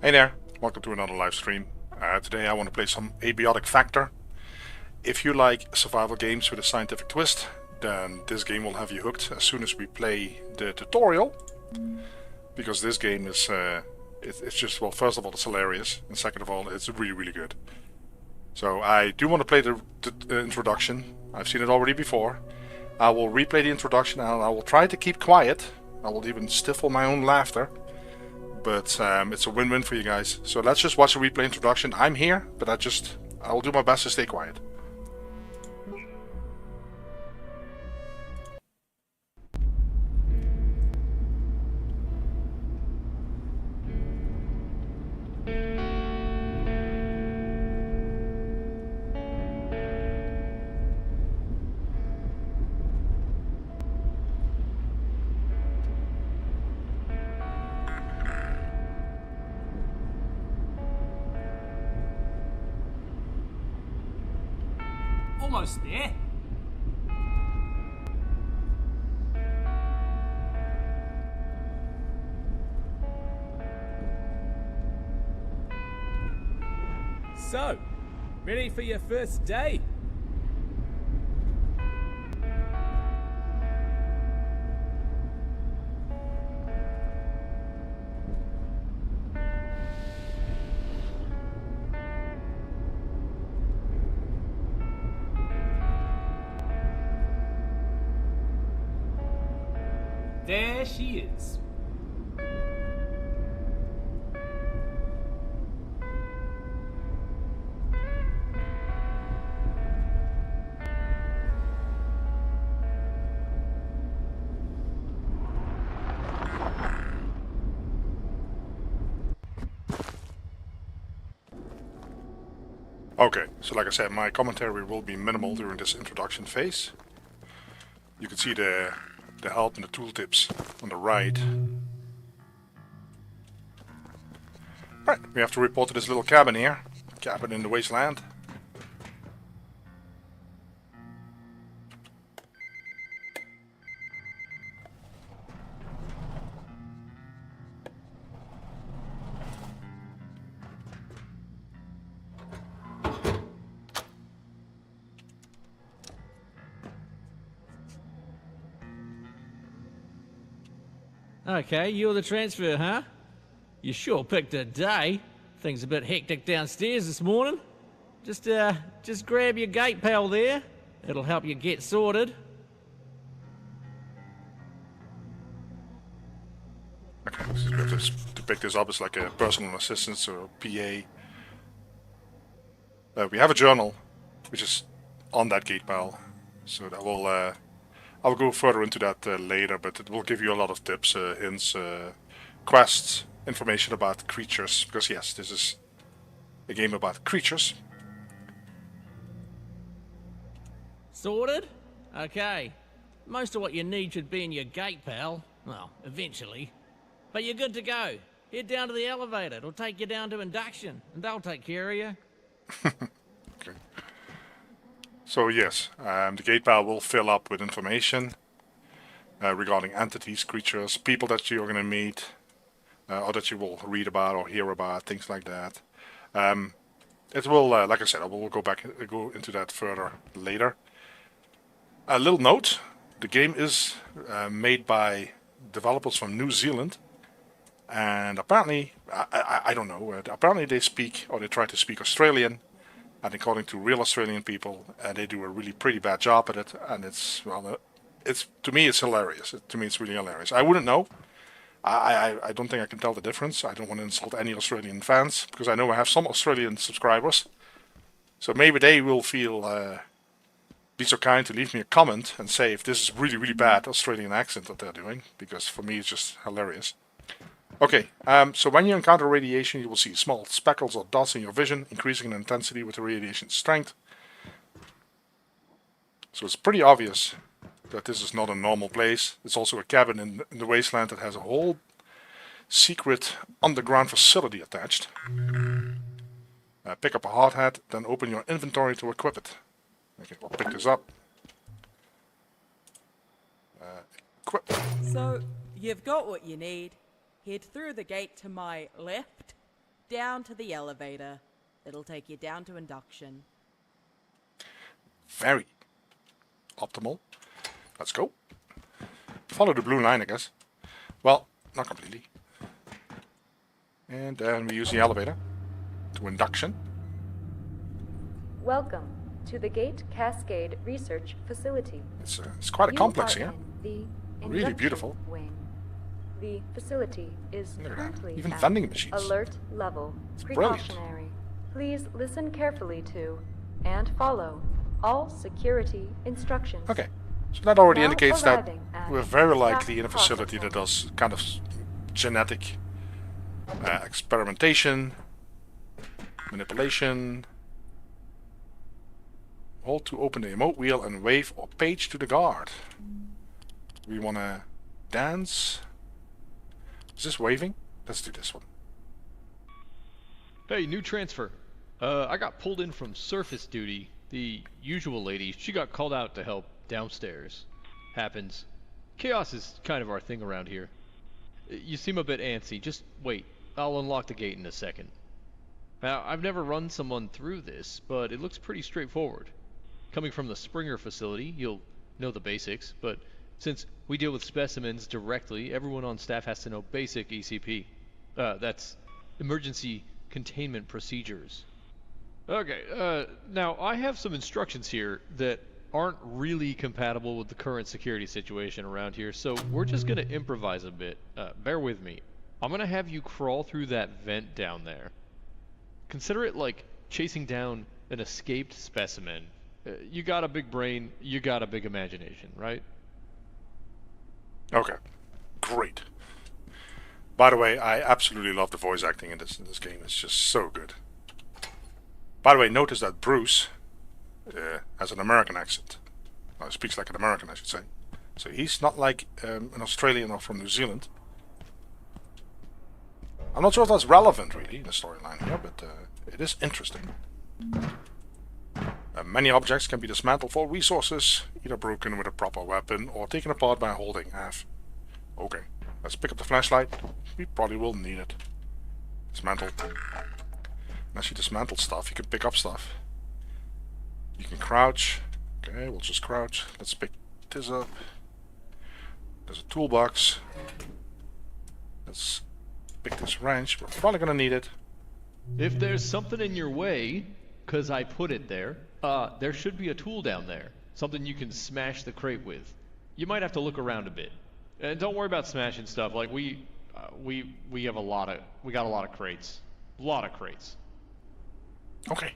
Hey there, welcome to another live stream. Today I want to play some Abiotic Factor. If you like survival games with a scientific twist, then this game will have you hooked as soon as we play the tutorial. Because this game is, it's just, well, first of all it's hilarious, and second of all it's really good. So I do want to play the introduction. I've seen it already before. I will replay the introduction and I will try to keep quiet. I will even stifle my own laughter. But it's a win-win for you guys. So let's just watch the replay introduction. I'm here, but I will do my best to stay quiet. Almost there. So, ready for your first day? There she is. Okay, so like I said, my commentary will be minimal during this introduction phase. You can see the help and the tooltips on the right. Right, we have to report to this little cabin here. Cabin in the wasteland. Okay, you're the transfer, huh? You sure picked a day. Things a bit hectic downstairs this morning. Just grab your gate pal there. It'll help you get sorted. Okay, so we have to pick this up as like a personal assistant or PA. We have a journal, which is on that gate pal, so that will I'll go further into that later, but it will give you a lot of tips, hints, quests, information about creatures, because yes, this is a game about creatures. Sorted? Okay. Most of what you need should be in your gate, pal. Well, eventually. But you're good to go. Head down to the elevator. It'll take you down to induction, and they'll take care of you. Okay. So yes, the gate pal will fill up with information regarding entities, creatures, people that you're going to meet, or that you will read about or hear about, things like that. It will, like I said, I will go into that further later. A little note: the game is made by developers from New Zealand, and apparently, I don't know. Apparently, they speak or they try to speak Australian. And according to real Australian people, they do a really pretty bad job at it, and it's, well, to me it's hilarious. To me it's really hilarious. I wouldn't know. I don't think I can tell the difference. I don't want to insult any Australian fans, because I know I have some Australian subscribers. So maybe they will be so kind to leave me a comment and say if this is really bad Australian accent that they're doing, because for me it's just hilarious. Okay, so when you encounter radiation, you will see small speckles or dots in your vision, increasing in intensity with the radiation strength. So it's pretty obvious that this is not a normal place. It's also a cabin in the wasteland that has a whole secret underground facility attached. Pick up a hard hat, then open your inventory to equip it. Okay, we'll pick this up. Equip. So, you've got what you need. Head through the gate to my left. down to the elevator. It'll take you down to induction. Very optimal. Let's go. Follow the blue line, I guess. Well, not completely. And then we use the elevator to induction. Welcome to the Gate Cascade Research Facility. It's quite a complex here. The Really induction beautiful. Wing. The facility is Look at that. currently Even at vending machines. alert level. brilliant. Precautionary. Please listen carefully to and follow all security instructions. Okay. So that already Now indicates that arriving at we're very staff likely in a facility that processing. does kind of genetic experimentation, manipulation. Hold to open the emote wheel and wave or page to the guard. We want to dance. Is this waving? Let's do this one. Hey, new transfer. I got pulled in from surface duty. The usual lady, she got called out to help downstairs. Happens. Chaos is kind of our thing around here. You seem a bit antsy. Just wait. I'll unlock the gate in a second. Now, I've never run someone through this, but it looks pretty straightforward. Coming from the Springer facility, you'll know the basics, but since we deal with specimens directly, everyone on staff has to know basic ECP. That's Emergency Containment Procedures. Okay, now I have some instructions here that aren't really compatible with the current security situation around here, so we're just gonna improvise a bit. Bear with me. I'm gonna have you crawl through that vent down there. Consider it like chasing down an escaped specimen. You got a big brain, you got a big imagination, right? Okay. Great. By the way, I absolutely love the voice acting in this game. It's just so good. By the way, notice that Bruce has an American accent. Well, he speaks like an American, I should say. So he's not like an Australian or from New Zealand. I'm not sure if that's relevant, really, in the storyline here, but it is interesting. Many objects can be dismantled for resources, either broken with a proper weapon or taken apart by holding F. Okay, let's pick up the flashlight. We probably will need it. Dismantle. Unless you dismantle stuff, you can pick up stuff. You can crouch. Okay, we'll just crouch. Let's pick this up. There's a toolbox. Let's pick this wrench. We're probably gonna need it. If there's something in your way, 'cause I put it there, there should be a tool down there. Something you can smash the crate with. You might have to look around a bit. And don't worry about smashing stuff. Like we got a lot of crates. A lot of crates. Okay.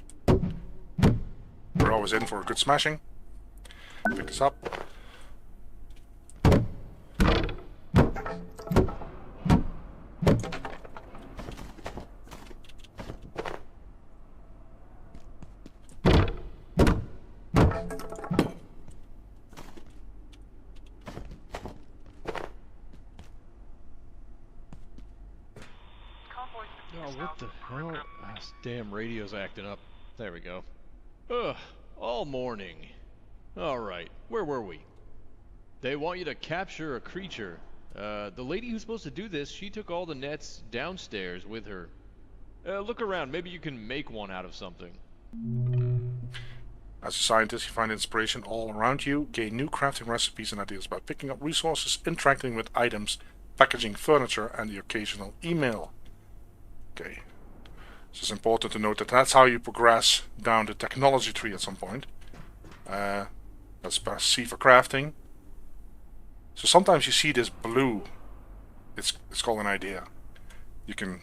We're always in for a good smashing. Pick this up. Oh, what the hell? This damn radio's acting up. There we go. Ugh, all morning. Alright, where were we? They want you to capture a creature. The lady who's supposed to do this, she took all the nets downstairs with her. Look around, maybe you can make one out of something. As a scientist, you find inspiration all around you, gain new crafting recipes and ideas by picking up resources, interacting with items, packaging furniture, and the occasional email. Okay. So it's important to note that that's how you progress down the technology tree at some point. Let's press C for crafting. So sometimes you see this blue. It's called an idea. You can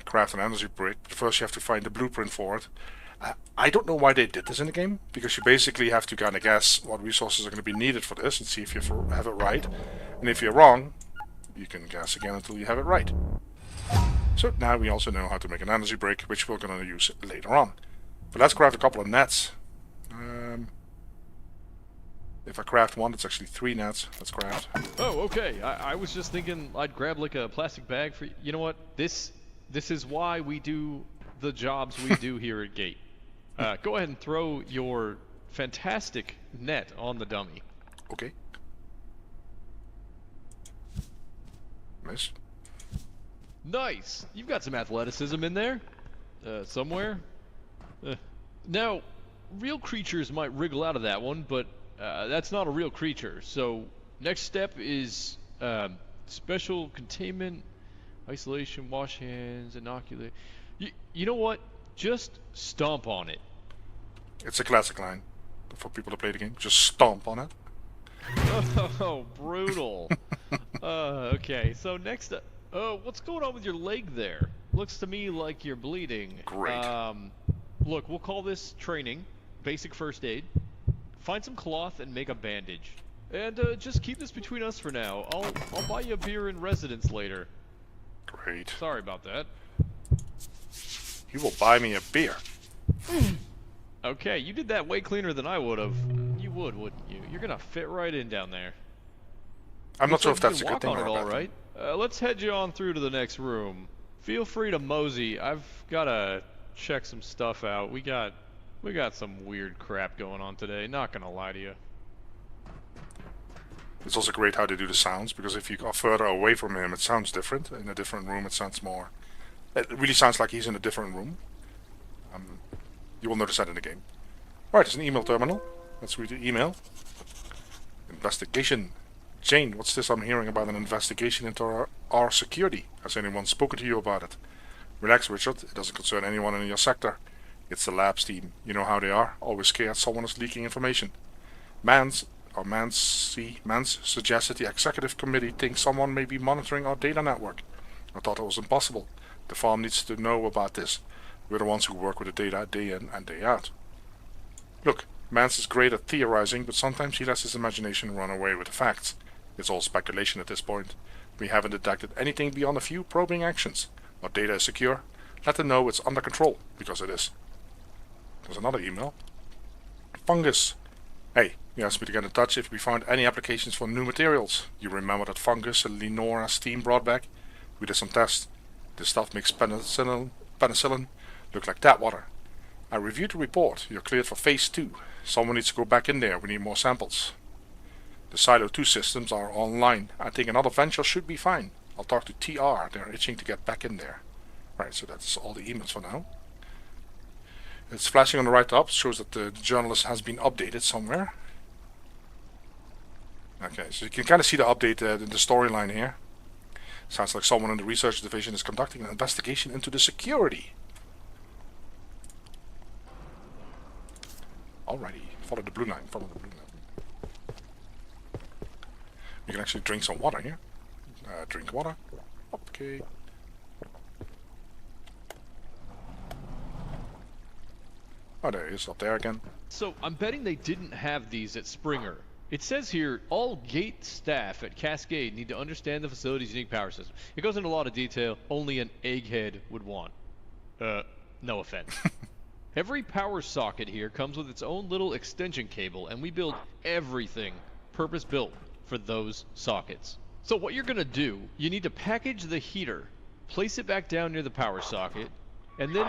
craft an energy brick, but first you have to find the blueprint for it. I don't know why they did this in the game, because you basically have to kind of guess what resources are going to be needed for this and see if you have it right. And if you're wrong, you can guess again until you have it right. So now we also know how to make an energy brick, which we're going to use later on. But let's craft a couple of nets. If I craft one, it's actually 3 nets. Let's craft. Oh, okay. I was just thinking I'd grab like a plastic bag for... You know what? This is why we do the jobs we do here at Gate. Go ahead and throw your fantastic net on the dummy. Okay. Nice. Nice! You've got some athleticism in there. Somewhere. Now, real creatures might wriggle out of that one, but that's not a real creature. So, next step is special containment, isolation, wash hands, inoculate. You know what? Just stomp on it. It's a classic line for people to play the game. Just stomp on it. Oh, brutal. Okay, so next up. What's going on with your leg there? Looks to me like you're bleeding. Great. Look, we'll call this training. Basic first aid. Find some cloth and make a bandage. And just keep this between us for now. I'll buy you a beer in residence later. Great. Sorry about that. You will buy me a beer. Okay, you did that way cleaner than I would have. You would, wouldn't you? You're gonna fit right in down there. I'm not sure if Looks like that's a you good can thing walk or on a it, bad all thing. right. Let's head you on through to the next room. Feel free to mosey. I've gotta check some stuff out. We got some weird crap going on today. Not gonna lie to you. It's also great how they do the sounds, because if you go further away from him, it sounds different. In a different room, it sounds more... It really sounds like he's in a different room. You will notice that in the game. Alright, there's an email terminal. Let's read the email. Investigation. Jane, what's this I'm hearing about an investigation into our security? Has anyone spoken to you about it? Relax, Richard. It doesn't concern anyone in your sector. It's the labs team. You know how they are. Always scared someone is leaking information. Mans suggested the executive committee thinks someone may be monitoring our data network. I thought it was impossible. The farm needs to know about this. We're the ones who work with the data day in and day out. Look, Mans is great at theorizing, but sometimes he lets his imagination run away with the facts. It's all speculation at this point. We haven't detected anything beyond a few probing actions. Our data is secure. Let them know it's under control, because it is. There's another email. Fungus. Hey, you asked me to get in touch if we found any applications for new materials. You remember that fungus Lenora's team brought back? We did some tests. This stuff makes penicillin look like tap water. I reviewed the report. You're cleared for phase 2. Someone needs to go back in there. We need more samples. The Silo 2 systems are online. I think another venture should be fine. I'll talk to TR. They're itching to get back in there. Right, so that's all the emails for now. It's flashing on the right top. Shows that the journalist has been updated somewhere. Okay, so you can kind of see the update in the storyline here. Sounds like someone in the research division is conducting an investigation into the security. Alrighty, follow the blue line, follow the blue line. You can actually drink some water here. Drink water. Okay. Oh, there he is, up there again. So, I'm betting they didn't have these at Springer. It says here, all gate staff at Cascade need to understand the facility's unique power system. It goes into a lot of detail only an egghead would want. No offense. Every power socket here comes with its own little extension cable, and we build everything purpose-built for those sockets. So what you're gonna do, you need to package the heater, place it back down near the power socket, and then...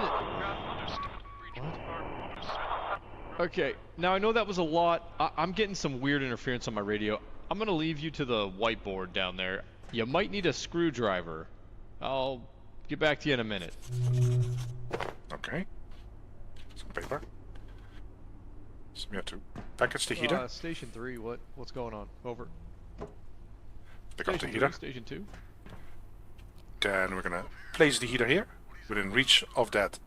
Okay, now I know that was a lot. I'm getting some weird interference on my radio. I'm gonna leave you to the whiteboard down there. You might need a screwdriver. I'll get back to you in a minute. Okay. Some paper. So we have to package the heater. Station 3, what's going on? Over. Pick up the Station heater. 3, Station 2. Then we're gonna place the heater here, within reach of that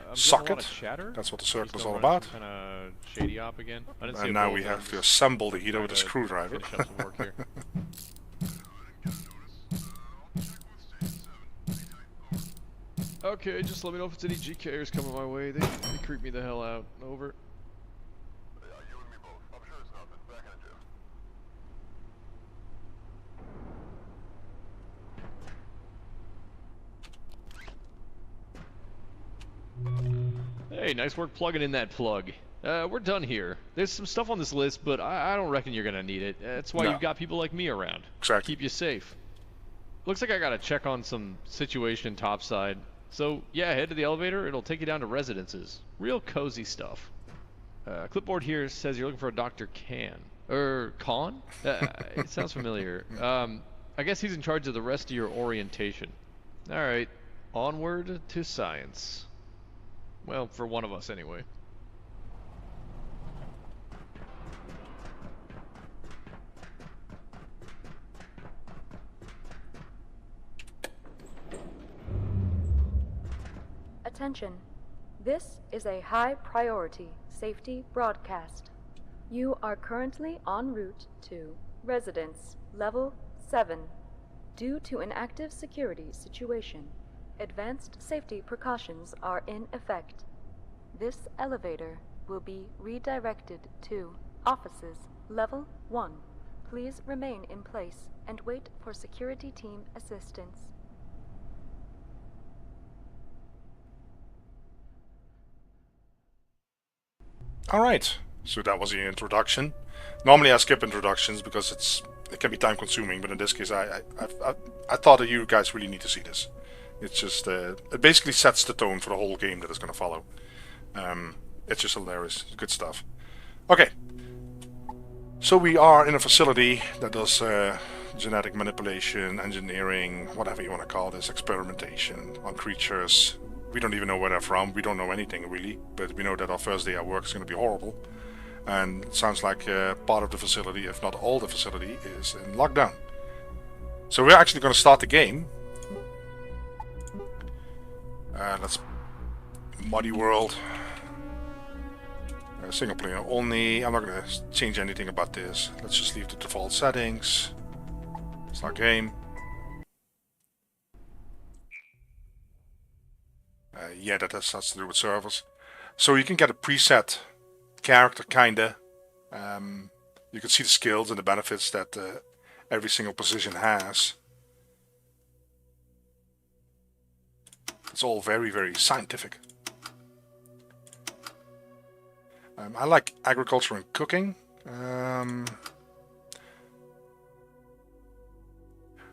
I'm socket. getting a lot of chatter. That's what the circle is Still all running about. some Kinda shady op again. I didn't see And a now build, we I'm have to just assemble the heater trying with a to screwdriver. finish up some work here. Okay, just let me know if it's any GKers coming my way. They creep me the hell out. Over. Hey, nice work plugging in that plug. We're done here. There's some stuff on this list, but I don't reckon you're gonna need it. That's why No. you've got people like me around. Exactly. Keep you safe. Looks like I gotta check on some situation topside. So, yeah, head to the elevator. It'll take you down to residences. Real cozy stuff. Clipboard here says you're looking for a Dr. Khan? It sounds familiar. I guess he's in charge of the rest of your orientation. Alright, onward to science. Well, for one of us anyway. Attention. This is a high priority safety broadcast. You are currently en route to Residence Level 7. Due to an active security situation, advanced safety precautions are in effect. This elevator will be redirected to Offices Level 1. Please remain in place and wait for security team assistance. Alright, so that was the introduction. Normally I skip introductions because it can be time consuming, but in this case I thought that you guys really need to see this. It's just, it basically sets the tone for the whole game that is going to follow. It's just hilarious, good stuff. Okay, so we are in a facility that does genetic manipulation, engineering, whatever you want to call this, experimentation on creatures. We don't even know where they're from, we don't know anything really, but we know that our first day at work is going to be horrible. And it sounds like part of the facility, if not all the facility, is in lockdown. So we're actually going to start the game. Let's Muddy World. Single player only. I'm not going to change anything about this. Let's just leave the default settings. Start game. Yeah, that has to do with servers. So you can get a preset character, kinda. You can see the skills and the benefits that every single position has. It's all very, very scientific. I like agriculture and cooking.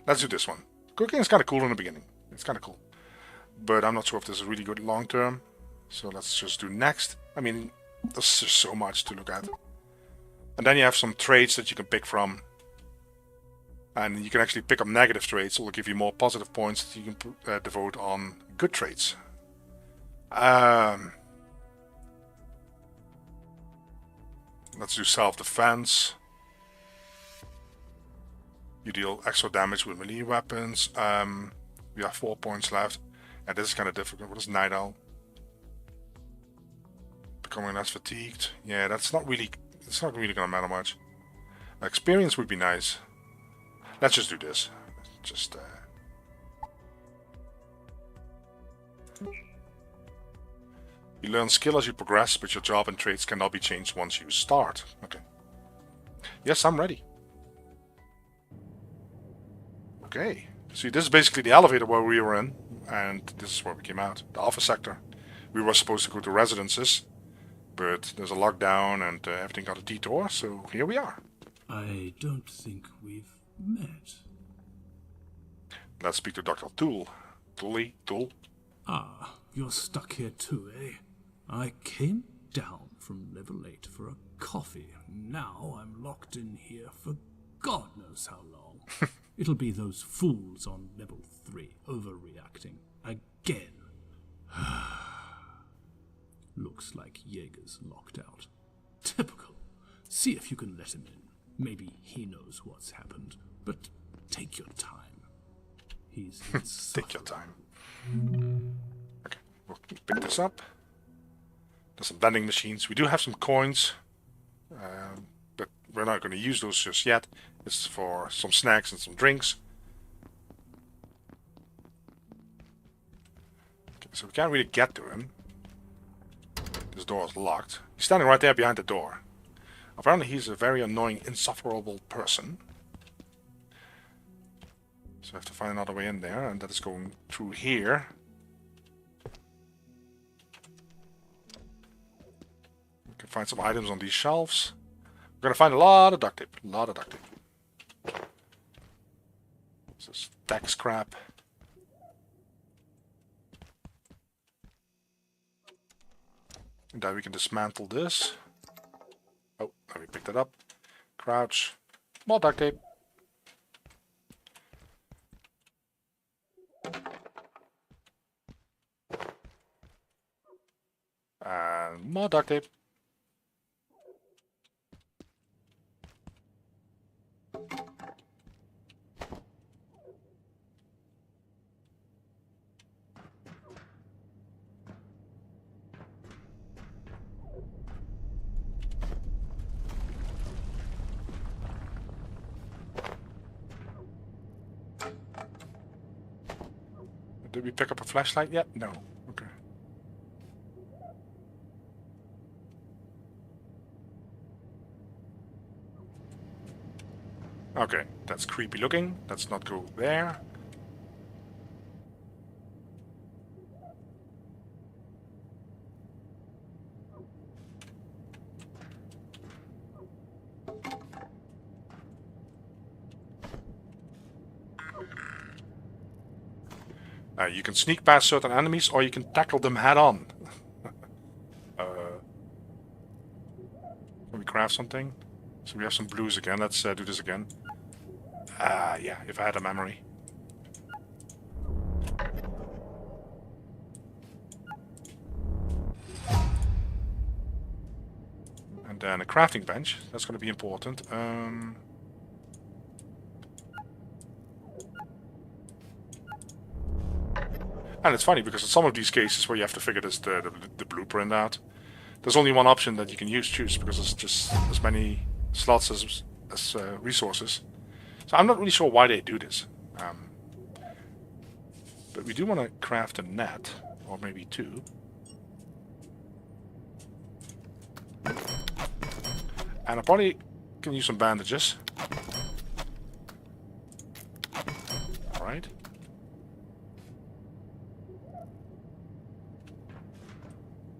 Let's do this one. Cooking is kind of cool in the beginning. It's kind of cool. But I'm not sure if this is really good long term. So let's just do next. I mean, there's just so much to look at. And then you have some traits that you can pick from. And you can actually pick up negative traits. It will give you more positive points that you can devote on good traits. Let's do self-defense. You deal extra damage with melee weapons. We have 4 points left. And this is kind of difficult. What is Night Owl? Becoming less fatigued. Yeah, it's not really gonna matter much. Experience would be nice. Let's just do this. Just you learn skill as you progress, but your job and traits cannot be changed once you start. Okay. Yes, I'm ready. Okay. See, this is basically the elevator where we were in, and this is where we came out. The office sector. We were supposed to go to residences, but there's a lockdown and everything got a detour, so here we are. I don't think we've met. Let's speak to Dr. Tool. Tool. Ah, you're stuck here too, eh? I came down from level 8 for a coffee. Now I'm locked in here for God knows how long. It'll be those fools on level 3 overreacting again. Looks like Jaeger's locked out. Typical. See if you can let him in. Maybe he knows what's happened, but take your time. He's Take your time. Okay, we'll pick this up. There's some vending machines. We do have some coins, but we're not going to use those just yet. It's for some snacks and some drinks. Okay, so we can't really get to him. This door is locked. He's standing right there behind the door. Apparently he's a very annoying, insufferable person. So I have to find another way in there, and that is going through here. We can find some items on these shelves. We're gonna find a lot of duct tape. A lot of duct tape. This is tech scrap. And then we can dismantle this. Oh, let me pick that up. Crouch. More duct tape. More duct tape. Did we pick up a flashlight yet? No. Okay. Okay, that's creepy looking. Let's not go there. You can sneak past certain enemies, or you can tackle them head-on. Can we craft something? So we have some blues again. Let's do this again. Yeah, if I had a memory. And then a crafting bench. That's going to be important. And it's funny because in some of these cases where you have to figure this the blueprint out, there's only one option that you can choose because there's just as many slots as resources. So I'm not really sure why they do this. But we do want to craft a net, or maybe two. And I probably can use some bandages. Alright.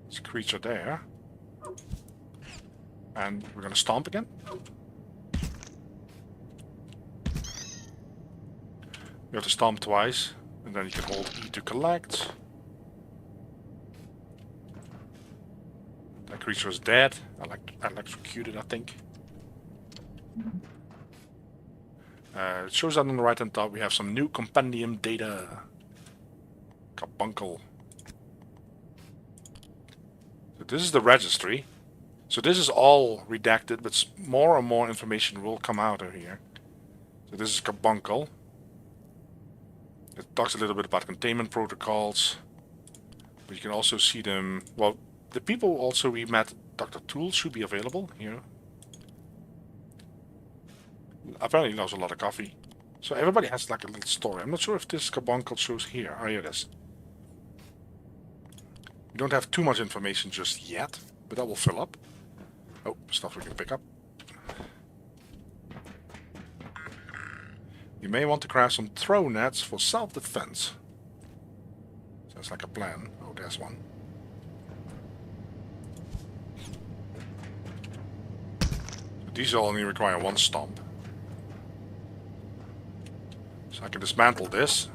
There's a creature there. And we're going to stomp again. You have to stomp twice, and then you can hold E to collect. That creature is dead. Electrocuted, I think. It shows that on the right hand top we have some new compendium data. Carbuncle. So this is the registry. So this is all redacted, but more and more information will come out of here. So this is Carbuncle. It talks a little bit about containment protocols. But you can also see them... Well, the people also we met, Dr. Tool, should be available here. Apparently he knows a lot of coffee. So everybody has like a little story. I'm not sure if this Carbuncle shows here. Oh, here it is. We don't have too much information just yet, but that will fill up. Oh, stuff we can pick up. You may want to craft some throw nets for self-defense. Sounds like a plan. Oh, there's one. So these only require one stomp. So I can dismantle this,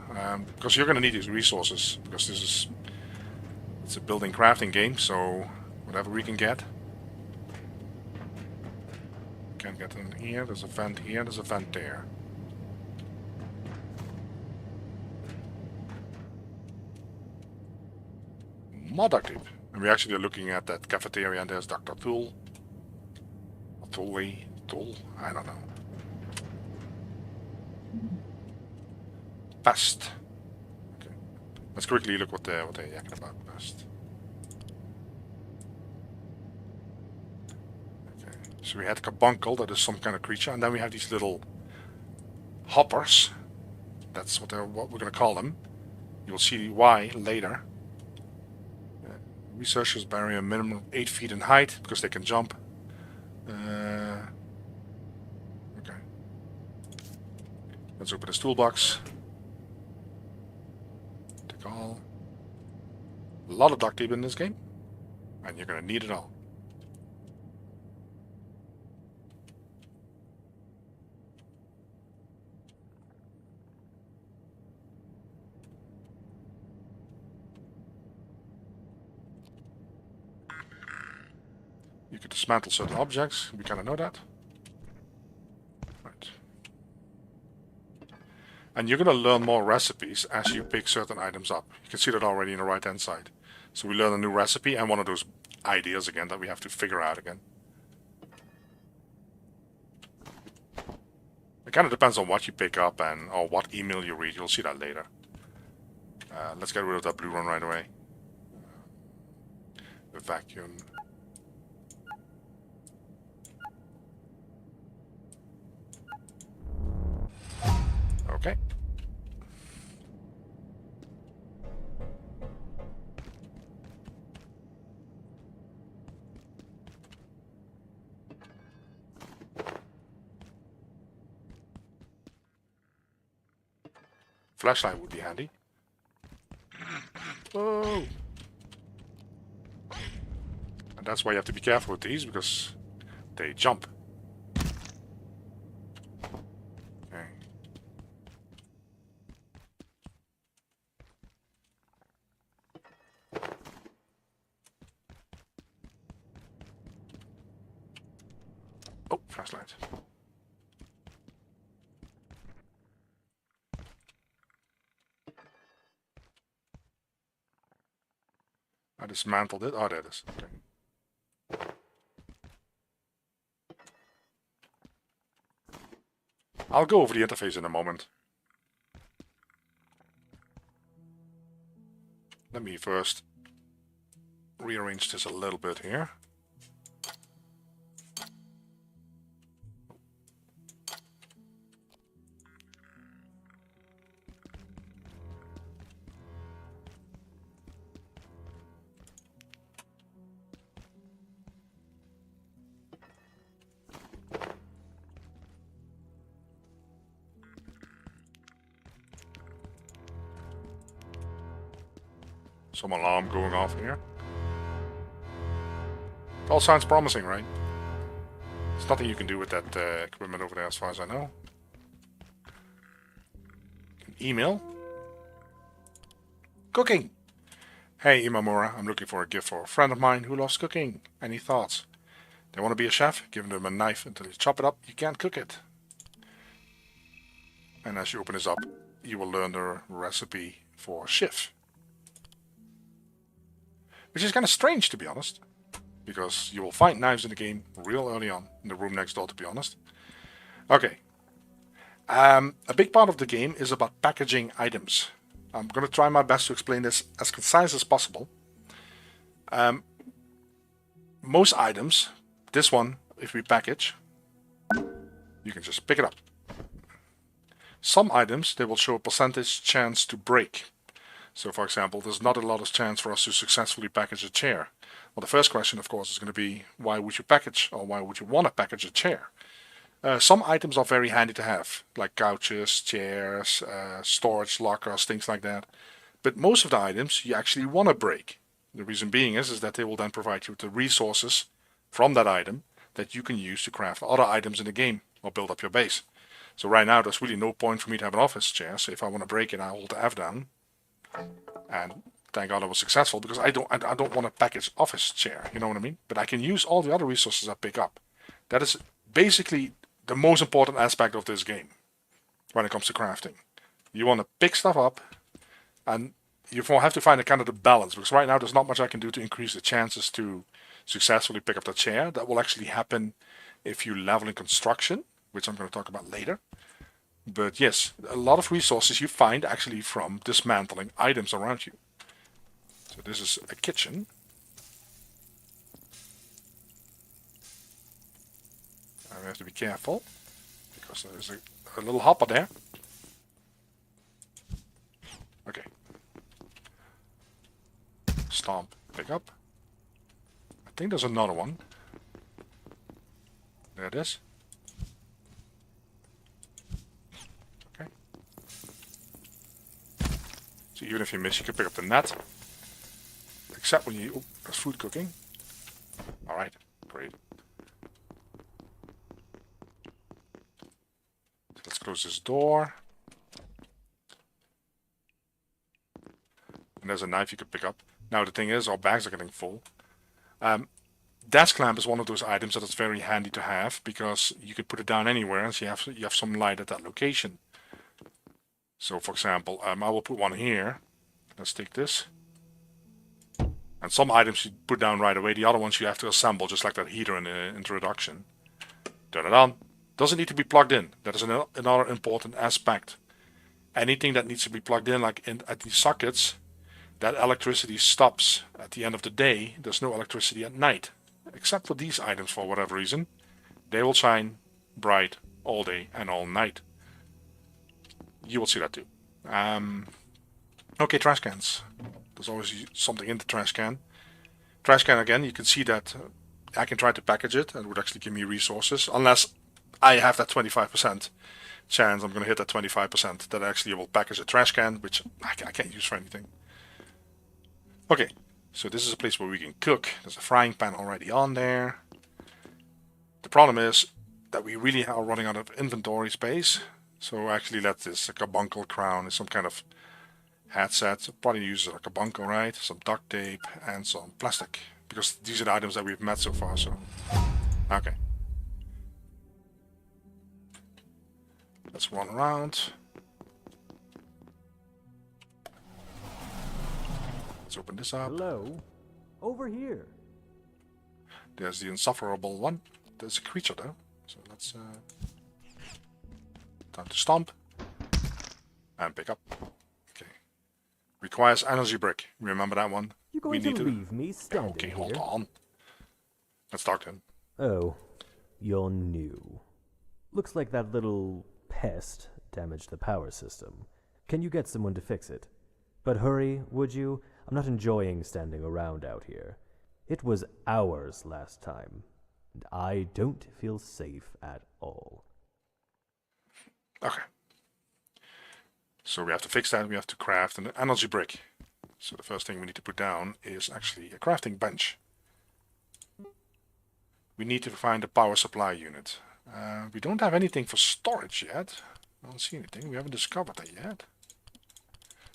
because you're going to need these resources, because it's a building crafting game, so whatever we can get. Can't get in here, there's a vent here, there's a vent there. More duct tape. And we actually are looking at that cafeteria, and there's Dr. Tool. Tool, I don't know. Pest. Okay. Let's quickly look what they're yakking about. Pest. Okay. So we had Carbuncle, that is some kind of creature, and then we have these little hoppers. That's what we're going to call them. You'll see why later. Researchers bury a minimum of 8 feet in height because they can jump. Okay. Let's open this toolbox. Take all. A lot of duct tape in this game, and you're going to need it all. You can dismantle certain objects. We kind of know that. Right. And you're going to learn more recipes as you pick certain items up. You can see that already on the right hand side. So we learn a new recipe, and one of those ideas again that we have to figure out again. It kind of depends on what you pick up and or what email you read. You'll see that later. Let's get rid of that blue one right away. The vacuum. Okay. Flashlight would be handy. Whoa! And that's why you have to be careful with these, because they jump. Okay. Oh, flashlight. I dismantled it. Oh, there it is. Okay. I'll go over the interface in a moment. Let me first rearrange this a little bit here. Some alarm going off here. It all sounds promising, right? There's nothing you can do with that equipment over there as far as I know. Email. Cooking. Hey Imamura, I'm looking for a gift for a friend of mine who loves cooking. Any thoughts? They want to be a chef? Give them a knife until you chop it up. You can't cook it. And as you open this up, you will learn the recipe for chef. Which is kind of strange, to be honest. Because you will find knives in the game real early on. In the room next door, to be honest. Okay. A big part of the game is about packaging items. I'm going to try my best to explain this as concise as possible. Most items, this one, if we package, you can just pick it up. Some items, they will show a percentage chance to break. So for example, there's not a lot of chance for us to successfully package a chair. Well, the first question, of course, is going to be, why would you package, or why would you want to package a chair? Some items are very handy to have, like couches, chairs, storage lockers, things like that. But most of the items you actually want to break. The reason being is that they will then provide you with the resources from that item that you can use to craft other items in the game or build up your base. So right now, there's really no point for me to have an office chair. So if I want to break it, I hold the F down. And thank God I was successful, because I don't want to package office chair, you know what I mean? But I can use all the other resources I pick up. That is basically the most important aspect of this game when it comes to crafting. You want to pick stuff up, and you have to find a kind of the balance, because right now there's not much I can do to increase the chances to successfully pick up the chair. That will actually happen if you level in construction, which I'm going to talk about later. But yes, a lot of resources you find actually from dismantling items around you. So this is a kitchen. We have to be careful, because there's a little hopper there. Okay. Stomp, pick up. I think there's another one. There it is. Okay. So even if you miss, you can pick up the net. Except when you... Oh, there's food cooking. Alright, great. So let's close this door. And there's a knife you could pick up. Now the thing is, our bags are getting full. Desk lamp is one of those items that is very handy to have, because you could put it down anywhere and so you have some light at that location. So for example, I will put one here. Let's take this. And some items you put down right away, the other ones you have to assemble, just like that heater in the introduction. Turn it on. Doesn't need to be plugged in. That is another important aspect. Anything that needs to be plugged in, like at these sockets, that electricity stops at the end of the day. There's no electricity at night. Except for these items, for whatever reason. They will shine bright all day and all night. You will see that too. Okay, trash cans. There's always something in the trash can. Trash can, again, you can see that I can try to package it and it would actually give me resources. Unless I have that 25% chance I'm going to hit that 25% that actually will package a trash can, which I can't use for anything. Okay, so this is a place where we can cook. There's a frying pan already on there. The problem is that we really are running out of inventory space. So actually let this a carbuncle crown is some kind of headset. So probably use a carbuncle, right? Some duct tape and some plastic. Because these are the items that we've met so far, so... Okay. Let's run around. Let's open this up. Hello? Over here. There's the insufferable one. There's a creature though. So let's... time to stomp. And pick up. Okay. Requires energy brick. Remember that one? You going to leave me standing okay, here? hold on. Let's talk to him. Oh, you're new. Looks like that little pest damaged the power system. Can you get someone to fix it? But hurry, would you? I'm not enjoying standing around out here. It was hours last time, and I don't feel safe at all. Okay. So we have to fix that. We have to craft an energy brick. So the first thing we need to put down is actually a crafting bench. We need to find a power supply unit. We don't have anything for storage yet. I don't see anything. We haven't discovered that yet.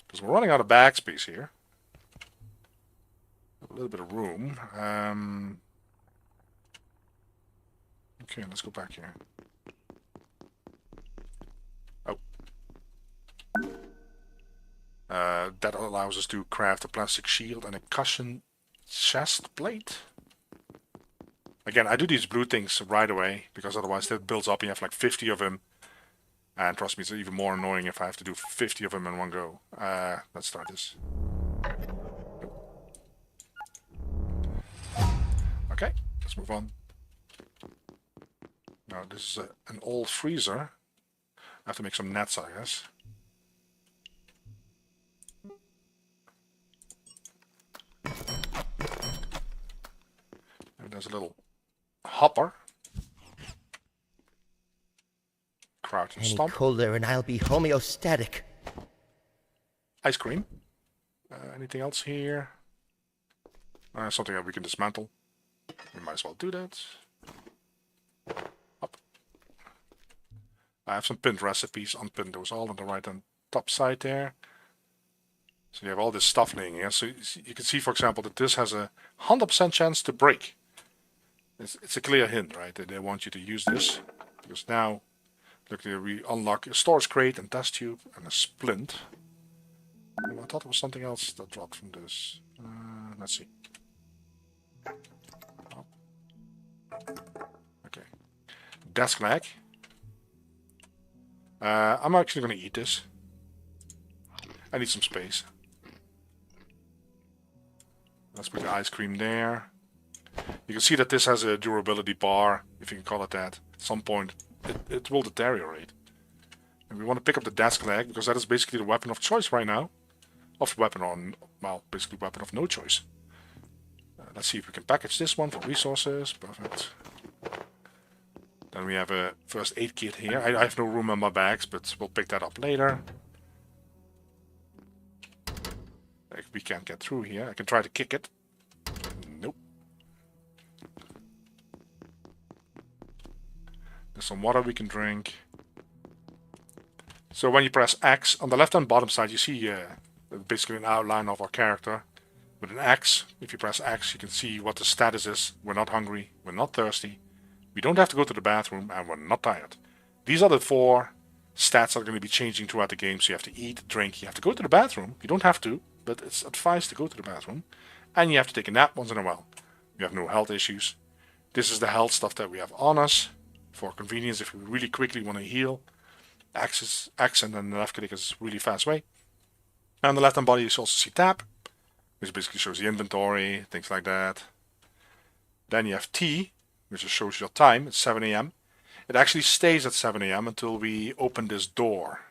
Because we're running out of bag space here. A little bit of room. Okay, let's go back here. Oh. That allows us to craft a plastic shield and a cushion chest plate. Again, I do these blue things right away, because otherwise that builds up and you have like 50 of them. And trust me, it's even more annoying if I have to do 50 of them in one go. Let's start this. Okay, let's move on. Now this is an old freezer. I have to make some nets, I guess. And there's a little hopper. Crouch and Any stomp. colder and I'll be homeostatic. Ice cream. Anything else here? Something that we can dismantle. We might as well do that. Up. I have some pinned recipes. Unpinned those all on the right hand top side there. So you have all this stuff laying here. So you can see, for example, that this has a 100% chance to break. It's a clear hint, right? That they want you to use this. Because now, look here, we unlock a storage crate and test tube and a splint. Oh, I thought there was something else that dropped from this. Let's see. Oh. Okay. Desk lag. I'm actually going to eat this. I need some space. Let's put the ice cream there. You can see that this has a durability bar, if you can call it that. At some point, it will deteriorate. And we want to pick up the desk leg, because that is basically the weapon of choice right now. Of weapon on, well, basically weapon of no choice. Let's see if we can package this one for resources. Perfect. Then we have a first aid kit here. I have no room in my bags, but we'll pick that up later. If we can't get through here, I can try to kick it. Nope. There's some water we can drink. So when you press X, on the left hand bottom side you see basically an outline of our character. With an X, if you press X, you can see what the status is. We're not hungry, we're not thirsty, we don't have to go to the bathroom, and we're not tired. These are the 4 stats that are going to be changing throughout the game. So you have to eat, drink, you have to go to the bathroom. You don't have to, but it's advised to go to the bathroom. And you have to take a nap once in a while. You have no health issues. This is the health stuff that we have on us. For convenience, if we really quickly want to heal, X and then the left click is a really fast way. And on the left hand body you also see tab, which basically shows the inventory, things like that. Then you have T, which just shows your time. It's 7 AM. It actually stays at 7 AM until we open this door.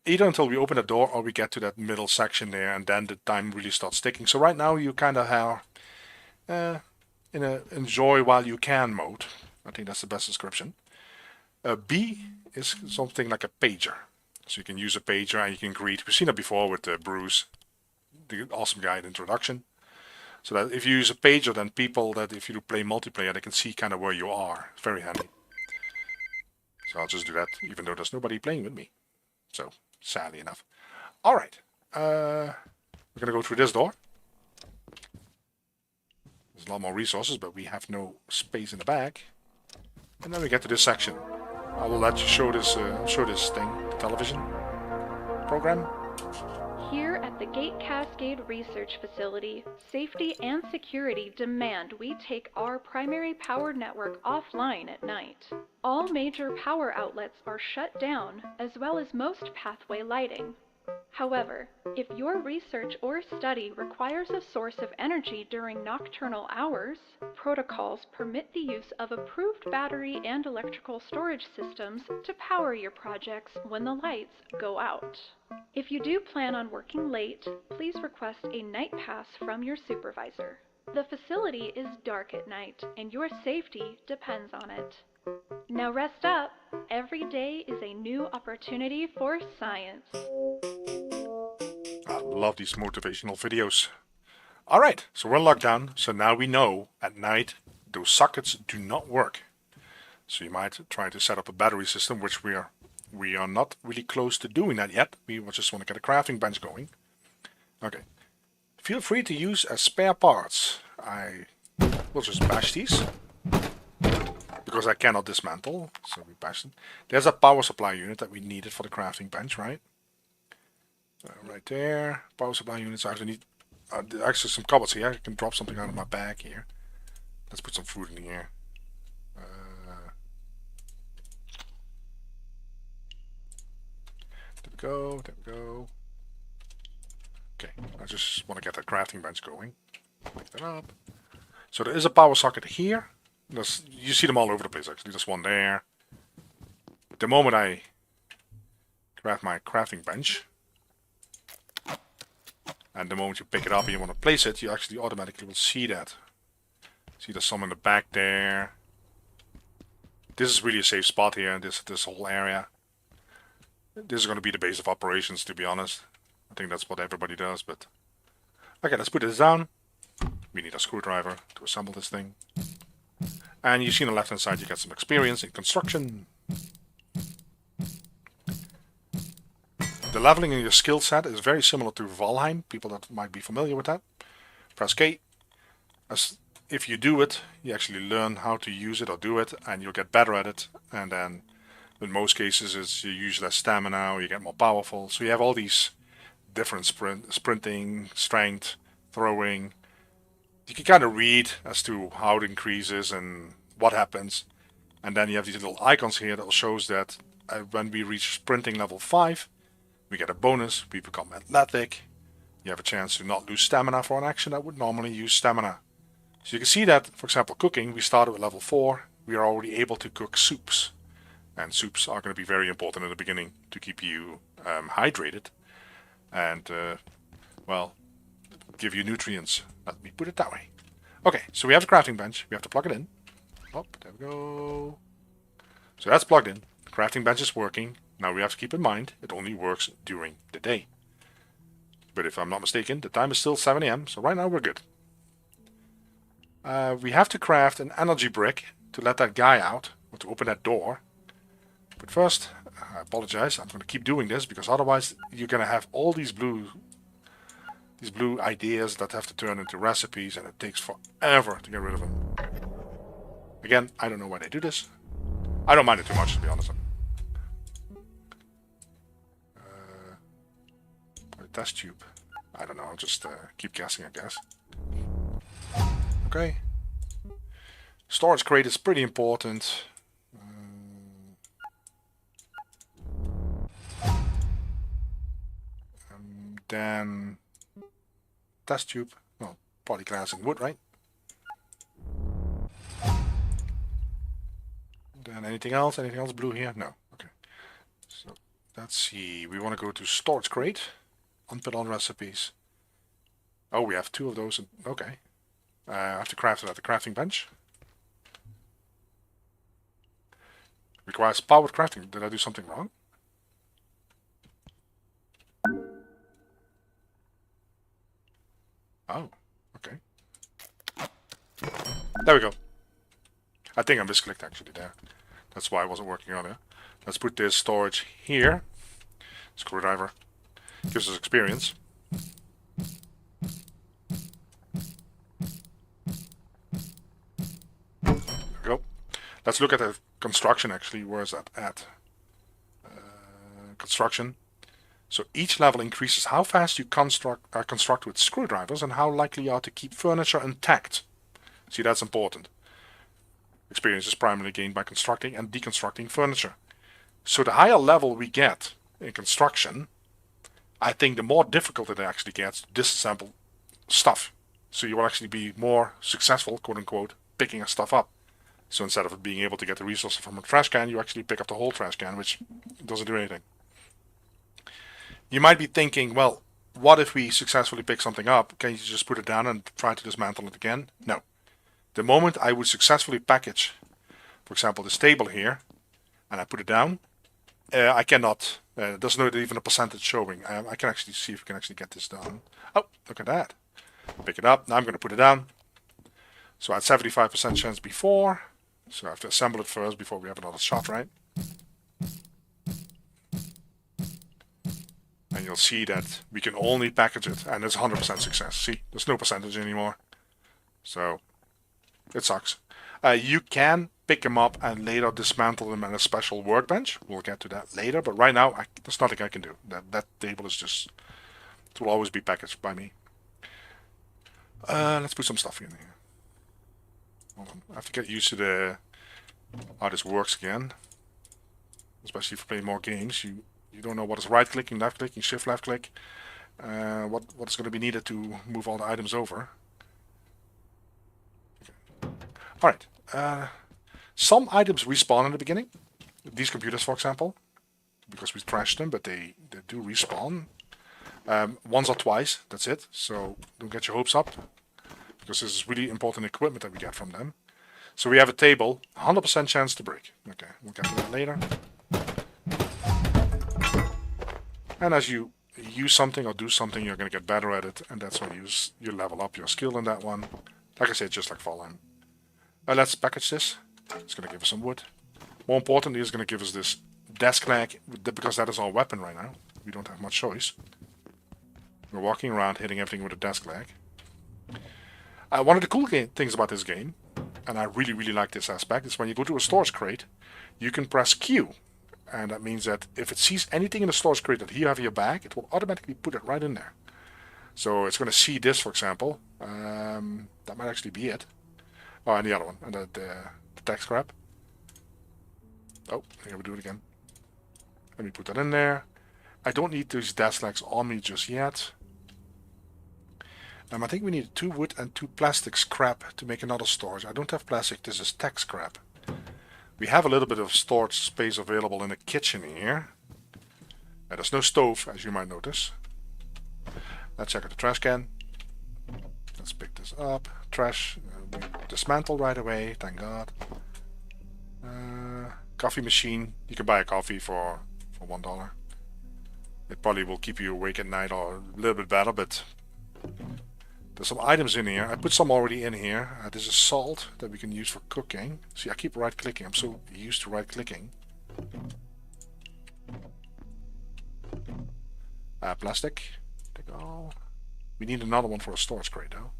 Either until we open the door or we get to that middle section there, and then the time really starts ticking. So right now you kind of have in a enjoy while you can mode. I think that's the best description. B is something like a pager. So you can use a pager and you can greet. We've seen it before with Bruce, the awesome guy in the introduction. So that if you use a pager, then people that if you play multiplayer, they can see kind of where you are. It's very handy. So I'll just do that, even though there's nobody playing with me. So, sadly enough. Alright. We're going to go through this door. There's a lot more resources, but we have no space in the back. And then we get to this section. I will let you show this thing, the television program. Here at the Gate Cascade Research Facility, safety and security demand we take our primary power network offline at night. All major power outlets are shut down, as well as most pathway lighting. However, if your research or study requires a source of energy during nocturnal hours, protocols permit the use of approved battery and electrical storage systems to power your projects when the lights go out. If you do plan on working late, please request a night pass from your supervisor. The facility is dark at night, and your safety depends on it. Now rest up. Every day is a new opportunity for science. I love these motivational videos. Alright, so we're in lockdown, so now we know at night those sockets do not work. So you might try to set up a battery system, which we are not really close to doing that yet. We just want to get a crafting bench going. Okay. Feel free to use as spare parts. I will just bash these. Because I cannot dismantle, so we bash them. There's a power supply unit that we needed for the crafting bench, right? Right there. Power supply units. I actually need actually some cupboards here. I can drop something out of my bag here. Let's put some food in here. There we go. There we go. Okay. I just want to get that crafting bench going. Pick that up. So there is a power socket here. You see them all over the place, actually. There's one there. The moment I craft my crafting bench, and the moment you pick it up and you want to place it, you actually automatically will see that. See, there's some in the back there. This is really a safe spot here, this whole area. This is going to be the base of operations, to be honest. I think that's what everybody does, but... Okay, let's put this down. We need a screwdriver to assemble this thing. And you see on the left hand side you get some experience in construction. The leveling in your skill set is very similar to Valheim, people that might be familiar with that. Press K. If you do it, you actually learn how to use it or do it, and you'll get better at it. And then in most cases you use less stamina or you get more powerful. So you have all these different sprinting, strength, throwing. You can kind of read as to how it increases and what happens. And then you have these little icons here that shows that when we reach sprinting level 5, we get a bonus. We become athletic. You have a chance to not lose stamina for an action that would normally use stamina. So you can see that, for example, cooking, we started with level 4. We are already able to cook soups. And soups are going to be very important in the beginning to keep you hydrated. And, well, give you nutrients. Let me put it that way. Okay, so we have the crafting bench. We have to plug it in. Oh, there we go. So that's plugged in. The crafting bench is working. Now we have to keep in mind, it only works during the day. But if I'm not mistaken, the time is still 7 AM, so right now we're good. We have to craft an energy brick to let that guy out, or to open that door. But first, I apologize, I'm going to keep doing this, because otherwise you're going to have all these blue ideas that have to turn into recipes, and it takes forever to get rid of them. Again, I don't know why they do this. I don't mind it too much, to be honest. Put it test tube. I don't know, I'll just keep guessing, I guess. Okay. Storage crate is pretty important. Then test tube. Well, polyglass and wood, right? Then anything else? Anything else blue here? No. Okay. So let's see. We want to go to storage crate. Unput all recipes. Oh, we have 2 of those. Okay. I have to craft it at the crafting bench. Requires powered crafting. Did I do something wrong? Oh, okay. There we go. I think I misclicked actually there. That's why I wasn't working earlier. Let's put this storage here. Screwdriver. Gives us experience. There we go. Let's look at the construction actually. Where is that at? Construction. So each level increases how fast you construct with screwdrivers and how likely you are to keep furniture intact. See, that's important. Experience is primarily gained by constructing and deconstructing furniture. So the higher level we get in construction, I think the more difficult it actually gets to disassemble stuff. So you will actually be more successful, quote unquote, picking stuff up. So instead of being able to get the resources from a trash can, you actually pick up the whole trash can, which doesn't do anything. You might be thinking, well, what if we successfully pick something up? Can you just put it down and try to dismantle it again? No. The moment I would successfully package, for example, this table here, and I put it down, I cannot, there's not even a percentage showing. I can actually see if we can actually get this done. Oh, look at that. Pick it up. Now I'm going to put it down. So I had 75% chance before. So I have to assemble it first before we have another shot, right? And you'll see that we can only package it, and it's 100% success. See, there's no percentage anymore. So it sucks. You can pick them up and later dismantle them on a special workbench. We'll get to that later, but right now there's nothing I can do. That table is just, it will always be packaged by me. Let's put some stuff in here. Hold on. I have to get used to how this works again. Especially if you play more games, you don't know what is right clicking, left clicking, shift left click. What is going to be needed to move all the items over. Okay. Alright. Some items respawn in the beginning. These computers, for example. Because we trashed them, but they do respawn. Once or twice, that's it. So don't get your hopes up. Because this is really important equipment that we get from them. So we have a table, 100% chance to break. Okay, we'll get to that later. And as you use something or do something, you're going to get better at it. And that's when you level up your skill in that one. Like I said, just like Fallout. Let's package this. It's going to give us some wood. More importantly, it's going to give us this desk lag, because that is our weapon right now. We don't have much choice. We're walking around hitting everything with a desk lag. One of the cool things about this game, and I really, really like this aspect, is when you go to a storage crate, you can press Q. And that means that if it sees anything in the storage crate that you have in your bag, it will automatically put it right in there. So it's going to see this, for example. That might actually be it. Oh, and the other one, and the text crap. Oh, here we do it again. Let me put that in there. I don't need these desk lags on me just yet. I think we need 2 wood and 2 plastic scrap to make another storage. I don't have plastic, this is tech scrap. We have a little bit of storage space available in the kitchen here. There's no stove, as you might notice. Let's check out the trash can. Let's pick this up. Trash, we dismantle right away, thank God. Coffee machine. You can buy a coffee for $1. It probably will keep you awake at night, or a little bit better, but there's some items in here. I put some already in here. This is salt that we can use for cooking. See, I keep right clicking. I'm so used to right clicking. Plastic. Take all. We need another one for a storage crate though.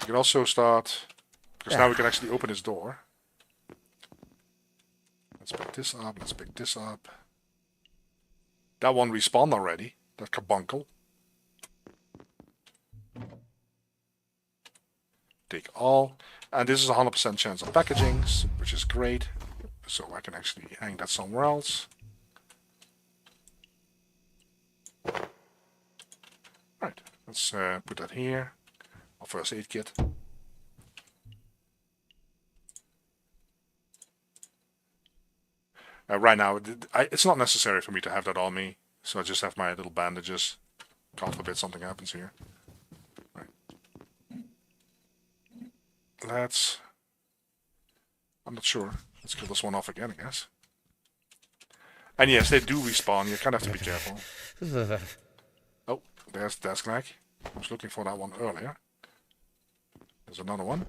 We can also start, because now we can actually open this door. Let's pick this up. Let's pick this up. That one respawned already. that carbuncle. Take all. And this is a 100% chance of packaging, which is great. So I can actually hang that somewhere else. Right, let's put that here. Our first aid kit. Right now, it's not necessary for me to have that on me, so I just have my little bandages. God forbid something happens here. Right. I'm not sure. Let's kill this one off again, I guess. And yes, they do respawn. You kind of have to be careful. Oh, there's desk lag. I was looking for that one earlier. There's another one.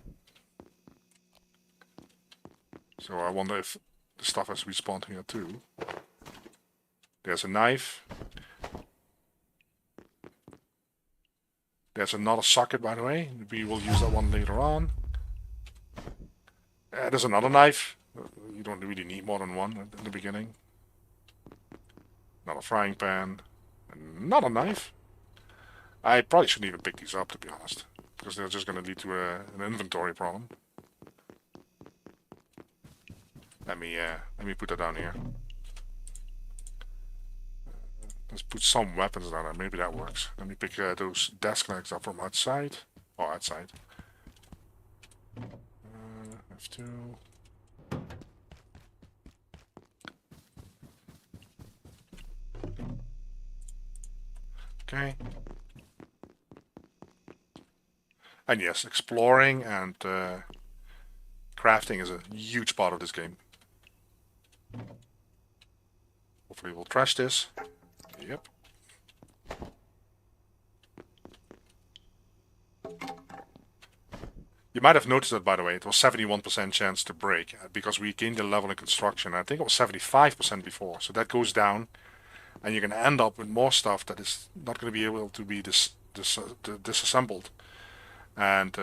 So I wonder if the stuff has respawned here too. There's a knife. There's another socket, by the way. We will use that one later on. There's another knife. You don't really need more than one in the beginning. Another frying pan. Another knife. I probably shouldn't even pick these up, to be honest, because they're just going to lead to an inventory problem. Let me put that down here. Let's put some weapons down there. Maybe that works. Let me pick those desk legs up from outside. Or outside. F2. Okay. And yes, exploring and crafting is a huge part of this game. Hopefully we'll trash this. Yep. You might have noticed that, by the way, it was 71% chance to break because we gained a level in construction. I think it was 75% before, so that goes down, and you're going to end up with more stuff that is not going to be able to be disassembled. And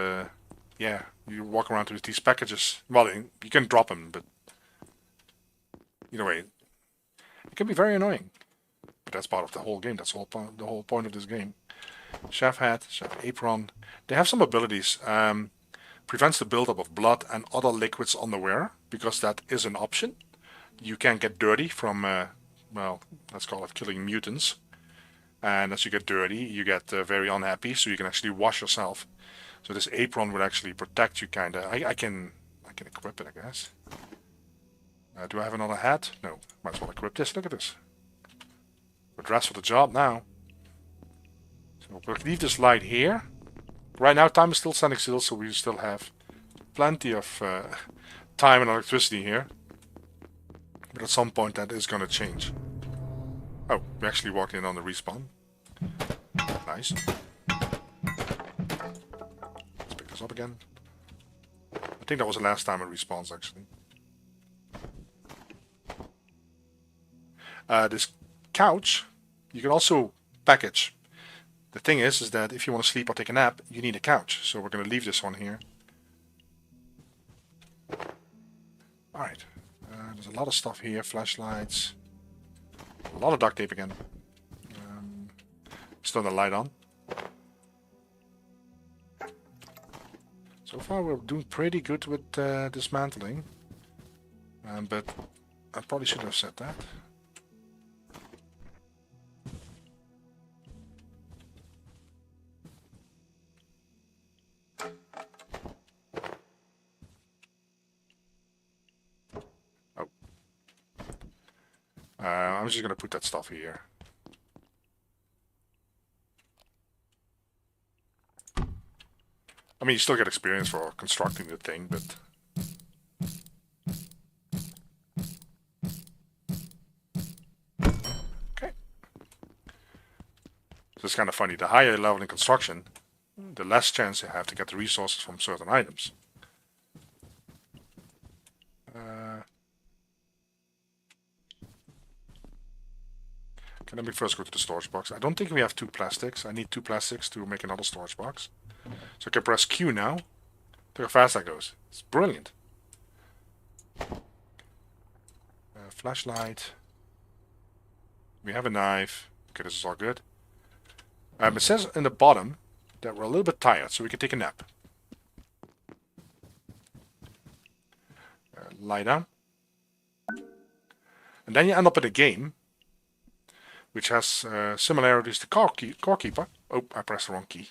yeah, you walk around with these packages. Well, you can drop them, but either way, it can be very annoying. But that's part of the whole game. That's the whole point of this game. Chef hat, chef apron. They have some abilities. Prevents the buildup of blood and other liquids on the wearer, because that is an option. You can get dirty from, well, let's call it killing mutants. And as you get dirty, you get very unhappy, so you can actually wash yourself. So this apron would actually protect you, kinda. I can equip it, I guess. Do I have another hat? No. Might as well equip this. Look at this. We're dressed for the job now. So we'll leave this light here. Right now, time is still standing still, so we still have plenty of time and electricity here. But at some point, that is going to change. Oh, we actually walked in on the respawn. Nice. Let's pick this up again. I think that was the last time it respawns, actually. This couch, you can also package. The thing is that if you want to sleep or take a nap, you need a couch. So we're going to leave this one here. Alright. There's a lot of stuff here. Flashlights. A lot of duct tape again. Let's turn the light on. So far we're doing pretty good with dismantling. But I probably should have said that. I'm just going to put that stuff here. I mean, you still get experience for constructing the thing, but... Okay. So it's kind of funny. The higher you level in construction, the less chance you have to get the resources from certain items. Okay, let me first go to the storage box. I don't think we have 2 plastics. I need 2 plastics to make another storage box. So I can press Q now. Look how fast that goes. It's brilliant. Flashlight. We have a knife. Okay, this is all good. It says in the bottom that we're a little bit tired, so we can take a nap. Lie down. And then you end up in a game which has similarities to Core Keeper. Oh, I pressed the wrong key.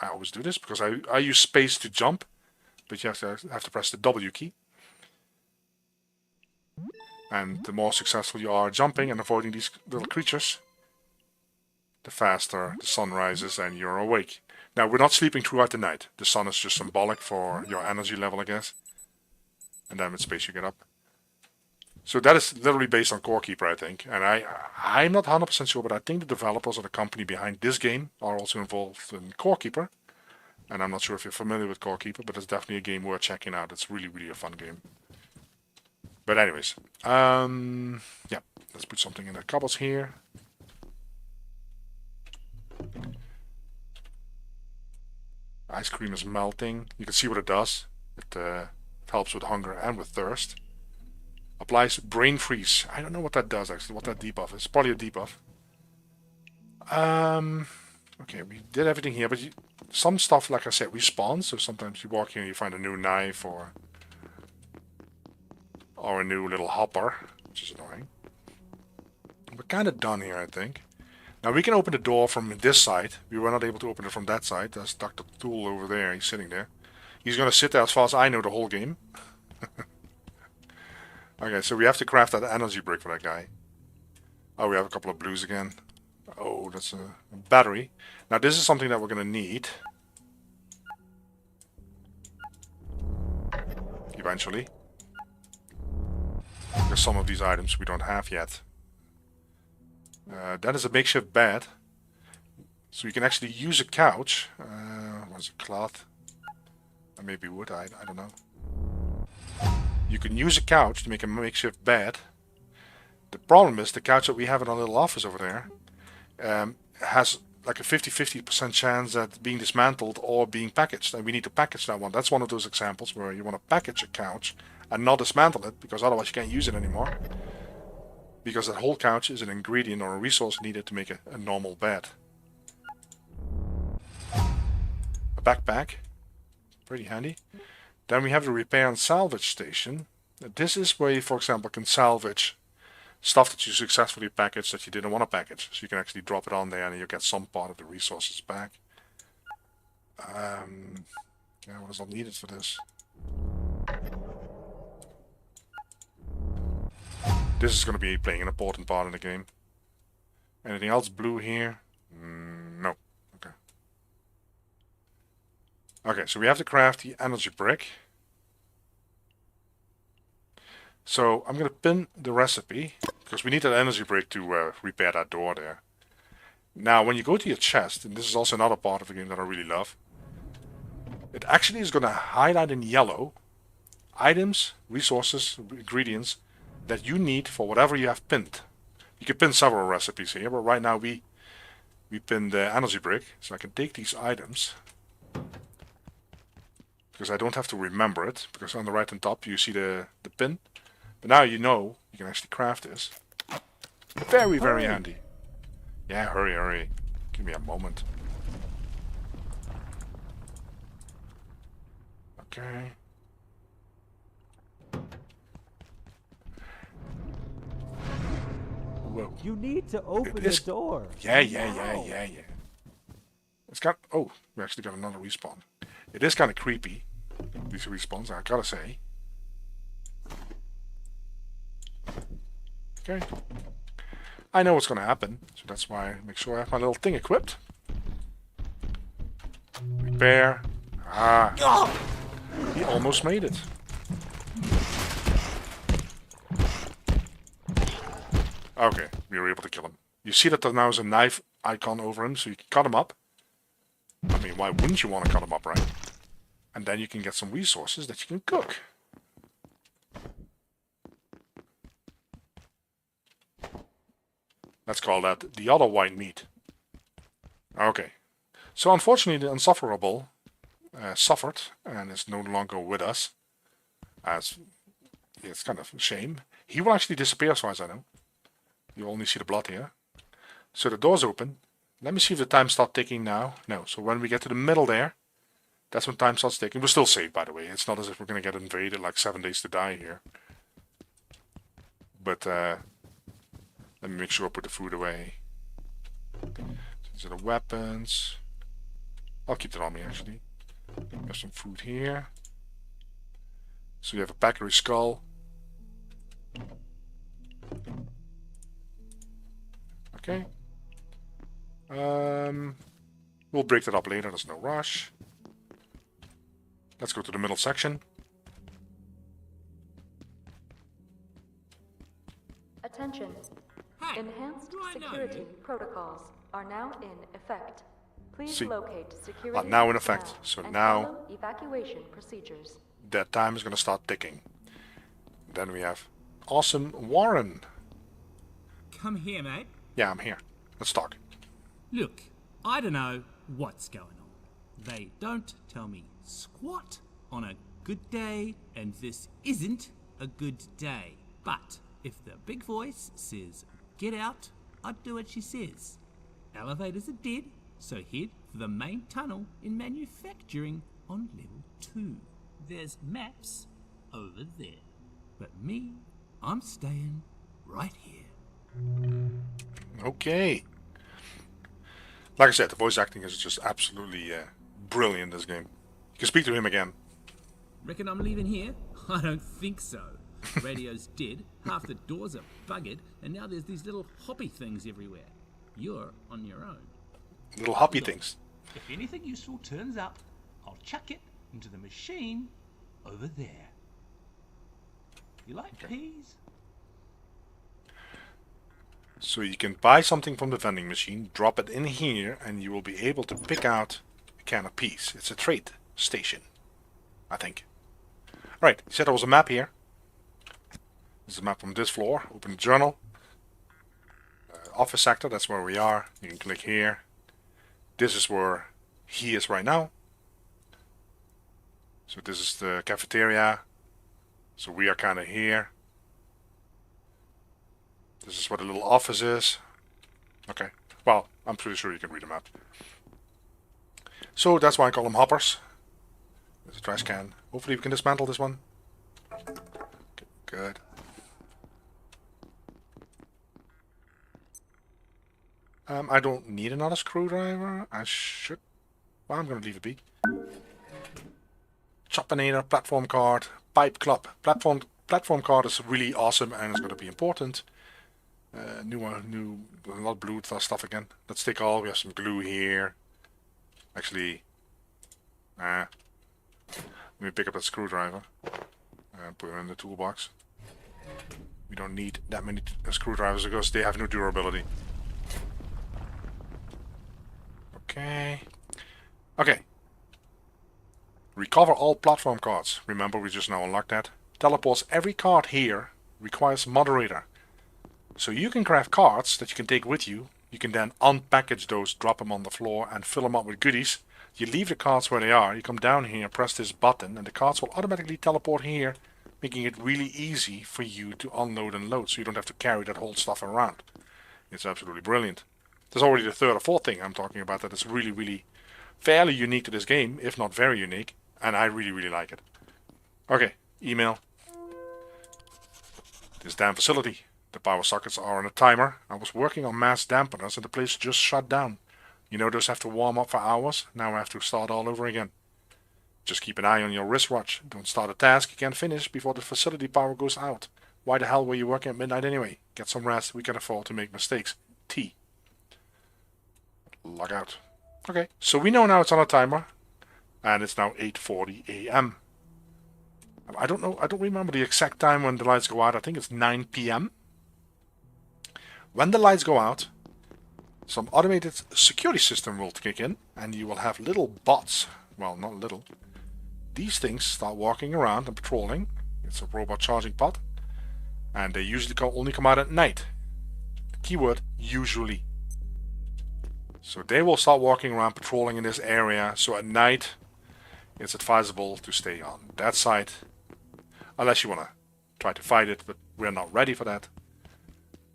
I always do this because I use space to jump, but you have to press the W key. And the more successful you are jumping and avoiding these little creatures, the faster the sun rises and you're awake. Now, we're not sleeping throughout the night. The sun is just symbolic for your energy level, I guess. And then with space you get up. So that is literally based on Core Keeper, I think. And I'm not 100% sure, but I think the developers or the company behind this game are also involved in Core Keeper. And I'm not sure if you're familiar with Core Keeper, but it's definitely a game worth checking out. It's really, really a fun game. But anyways, yeah, let's put something in the cobbles here. Ice cream is melting. You can see what it does. It helps with hunger and with thirst. Applies brain freeze. I don't know what that does actually, what that debuff is. Probably a debuff. Okay, we did everything here, but some stuff, like I said, respawns. So sometimes you walk here and you find a new knife or a new little hopper, which is annoying. We're kind of done here, I think. Now we can open the door from this side. We were not able to open it from that side. There's Dr. Tool over there. He's sitting there. He's going to sit there as far as I know the whole game. Okay, so we have to craft that energy brick for that guy. Oh, we have a couple of blues again. Oh, that's a battery. Now this is something that we're going to need. Eventually. Because some of these items we don't have yet. That is a makeshift bed. So you can actually use a couch. What is it, cloth? Maybe wood, I don't know. You can use a couch to make a makeshift bed. The problem is the couch that we have in our little office over there has like a 50-50% chance at being dismantled or being packaged. And we need to package that one. That's one of those examples where you want to package a couch and not dismantle it, because otherwise you can't use it anymore. Because that whole couch is an ingredient or a resource needed to make a normal bed. A backpack. Pretty handy. Then we have the repair and salvage station. This is where you, for example, can salvage stuff that you successfully packaged that you didn't want to package. So you can actually drop it on there and you get some part of the resources back. Yeah, what is all needed for this? This is going to be playing an important part in the game. Anything else blue here? No. Okay. Okay, so we have to craft the energy brick. So I'm going to pin the recipe, because we need that energy brick to repair that door there. Now, when you go to your chest, and this is also another part of the game that I really love, it actually is going to highlight in yellow items, resources, ingredients that you need for whatever you have pinned. You can pin several recipes here, but right now we pinned the energy brick, so I can take these items, because I don't have to remember it, because on the right and top you see the pin. But now you know you can actually craft this. Very, very handy. Yeah, hurry, hurry. Give me a moment. Okay. Whoa. You need to open the door. Yeah. It's got... Oh, we actually got another respawn. It is kind of creepy, these respawns, I gotta say. Okay. I know what's gonna happen, so that's why I make sure I have my little thing equipped. Repair. Ah. He almost made it. Okay, we were able to kill him. You see that there now is a knife icon over him, so you can cut him up. I mean, why wouldn't you want to cut him up, right? And then you can get some resources that you can cook. Let's call that the other white meat. Okay. So unfortunately the Unsufferable suffered and is no longer with us. As it's kind of a shame. He will actually disappear as far as I know. You only see the blood here. So the door's open. Let me see if the time starts ticking now. No, so when we get to the middle there, that's when time starts ticking. We're still safe, by the way. It's not as if we're going to get invaded like 7 days to die here. But let me make sure I put the food away. These are the weapons. I'll keep that on me, actually. Got some food here. So you have a Packery skull. Okay. We'll break that up later, there's no rush. Let's go to the middle section. Attention. Enhanced security protocols are now in effect. Please locate security now in effect. So and now follow evacuation procedures. That time is going to start ticking. Then we have awesome Warren. Come here, mate. Yeah, I'm here. Let's talk. Look, I don't know what's going on. They don't tell me squat on a good day, and this isn't a good day. But if the big voice says get out, I'd do what she says. Elevators are dead, so head for the main tunnel in manufacturing on level 2. There's maps over there. But me, I'm staying right here. Okay. Like I said, the voice acting is just absolutely brilliant in this game. You can speak to him again. Reckon I'm leaving here? I don't think so. Radio's dead, half the doors are buggered, and now there's these little hoppy things everywhere. You're on your own. Little hoppy things. If anything useful turns up, I'll chuck it into the machine over there. You like peas? So you can buy something from the vending machine, drop it in here, and you will be able to pick out a can of peas. It's a trade station, I think. Alright, you said there was a map here. This is a map from this floor. Open the journal. Office sector, that's where we are. You can click here. This is where he is right now. So this is the cafeteria. So we are kind of here. This is what the little office is. Okay. Well, I'm pretty sure you can read the map. So that's why I call them hoppers. There's a trash can. Hopefully we can dismantle this one. Okay, good. I don't need another screwdriver. I should. Well, I'm going to leave it be. Chopinator, platform card, pipe club. Platform card is really awesome and it's going to be important. New a lot of blue stuff again. Let's take all. We have some glue here. Actually, let me pick up that screwdriver and put it in the toolbox. We don't need that many screwdrivers because they have no durability. Okay. Okay. Recover all platform cards. Remember, we just now unlocked that. Teleports every card here. Requires moderator. So you can craft cards that you can take with you. You can then unpackage those, drop them on the floor, and fill them up with goodies. You leave the cards where they are. You come down here, press this button, and the cards will automatically teleport here, making it really easy for you to unload and load, so you don't have to carry that whole stuff around. It's absolutely brilliant. There's already the third or fourth thing I'm talking about that is really, really fairly unique to this game, if not very unique, and I really, really like it. Okay, email. This damn facility. The power sockets are on a timer. I was working on mass dampeners and the place just shut down. You know those have to warm up for hours? Now I have to start all over again. Just keep an eye on your wristwatch. Don't start a task you can't finish before the facility power goes out. Why the hell were you working at midnight anyway? Get some rest. We can afford to make mistakes. T. Log out. Okay, so we know now it's on a timer. And it's now 8:40 a.m. I don't know. I don't remember the exact time when the lights go out. I think it's 9 p.m. When the lights go out, some automated security system will kick in, and you will have little bots. Well, not little. These things start walking around and patrolling. It's a robot charging pod, and they usually only come out at night. Keyword, usually. So they will start walking around patrolling in this area. So at night, it's advisable to stay on that side, unless you want to try to fight it, but we're not ready for that.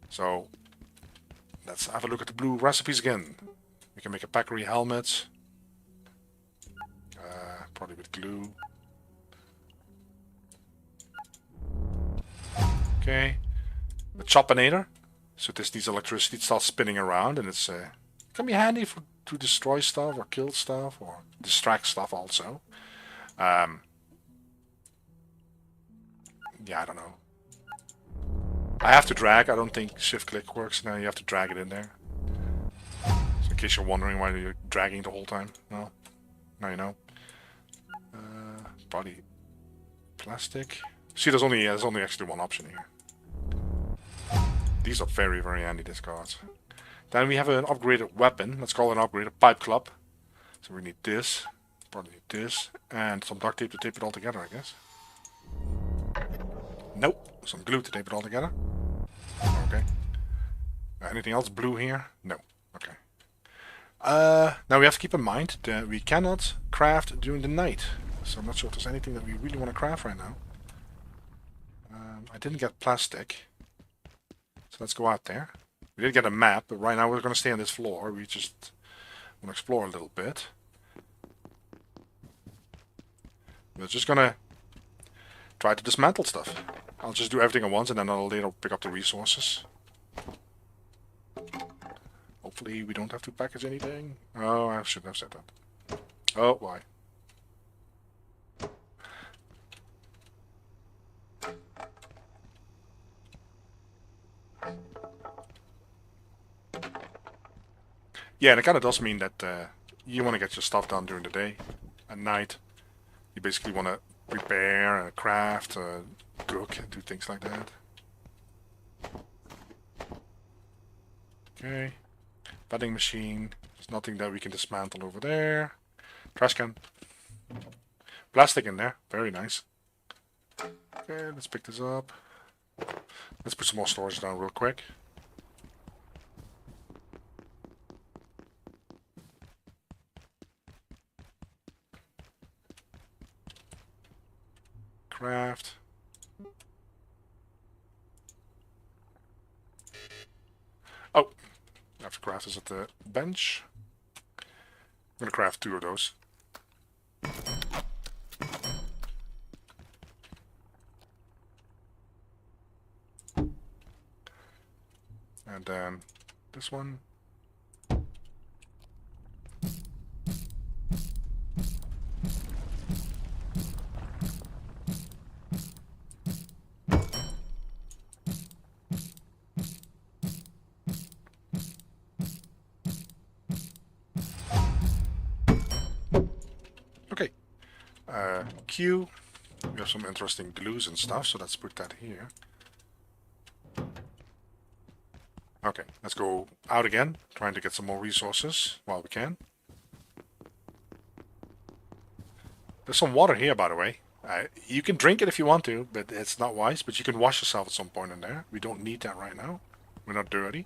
So let's have a look at the blue recipes again. We can make a Packery helmet. Probably with glue. Okay. A Choppinator. So this needs electricity to start spinning around, and it's can be handy to destroy stuff or kill stuff or distract stuff also. Yeah, I don't know. I have to drag. I don't think shift click works now. You have to drag it in there. So in case you're wondering why you're dragging the whole time. No. Now you know. Body. Plastic. See, there's only actually one option here. These are very, very handy discards. Then we have an upgraded weapon. Let's call it an upgraded pipe club. So we need this. Probably need this. And some duct tape to tape it all together, I guess. Nope. Some glue to tape it all together. Okay. Anything else blue here? No. Okay. Now we have to keep in mind that we cannot craft during the night. So I'm not sure if there's anything that we really want to craft right now. I didn't get plastic. So let's go out there. We did get a map, but right now we're going to stay on this floor. We just want to explore a little bit. We're just going to try to dismantle stuff. I'll just do everything at once and then I'll later pick up the resources. Hopefully we don't have to package anything. Oh, I shouldn't have said that. Oh, why? Yeah, and it kind of does mean that you want to get your stuff done during the day. At night, you basically want to prepare, craft, cook, and do things like that. Okay. Vending machine. There's nothing that we can dismantle over there. Trash can. Plastic in there. Very nice. Okay, let's pick this up. Let's put some more storage down real quick. Craft. Oh, I have to craft this at the bench. I'm gonna craft 2 of those. And then this one. Okay. Q. We have some interesting glues and stuff, so let's put that here. Okay, let's go out again, trying to get some more resources while we can. There's some water here, by the way. You can drink it if you want to, but it's not wise. But you can wash yourself at some point in there. We don't need that right now. We're not dirty.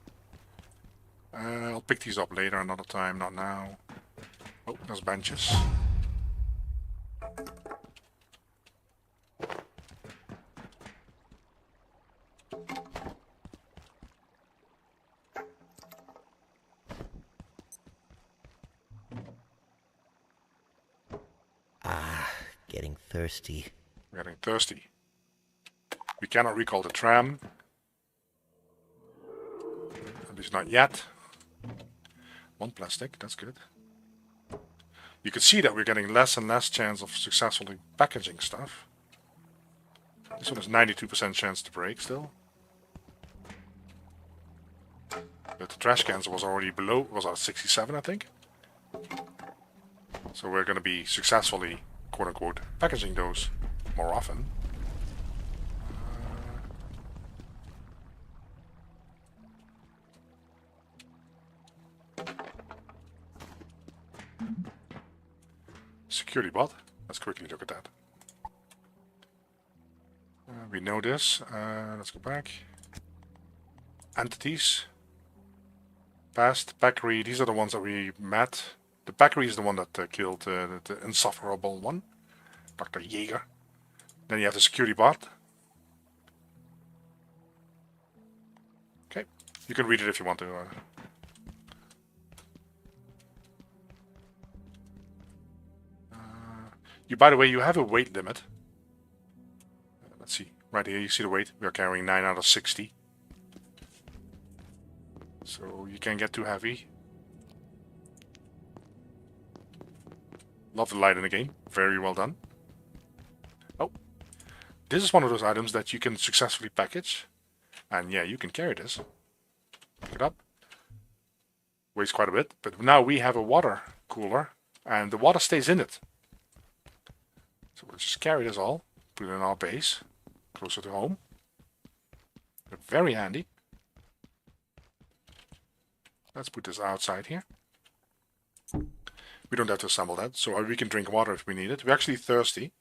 I'll pick these up later, another time, not now. Oh, there's benches. Getting thirsty. We're getting thirsty. We cannot recall the tram. At least not yet. 1 plastic, that's good. You can see that we're getting less and less chance of successfully packaging stuff. This one has 92% chance to break still. But the trash cans was already below, was at 67 I think. So we're going to be successfully, quote-unquote, packaging those more often. Security bot. Let's quickly look at that. We know this. Let's go back. Entities. Past. Packery. These are the ones that we met. The Packery is the one that killed the insufferable one. Dr. Jaeger. Then you have the security bot. Okay. You can read it if you want to. By the way, you have a weight limit. Let's see. Right here, you see the weight. We are carrying 9 out of 60. So you can't get too heavy. Love the light in the game. Very well done. Oh. This is one of those items that you can successfully package. And yeah, you can carry this. Pick it up. Weighs quite a bit. But now we have a water cooler. And the water stays in it. So we'll just carry this all. Put it in our base. Closer to home. Very handy. Let's put this outside here. We don't have to assemble that. So we can drink water if we need it. We're actually thirsty.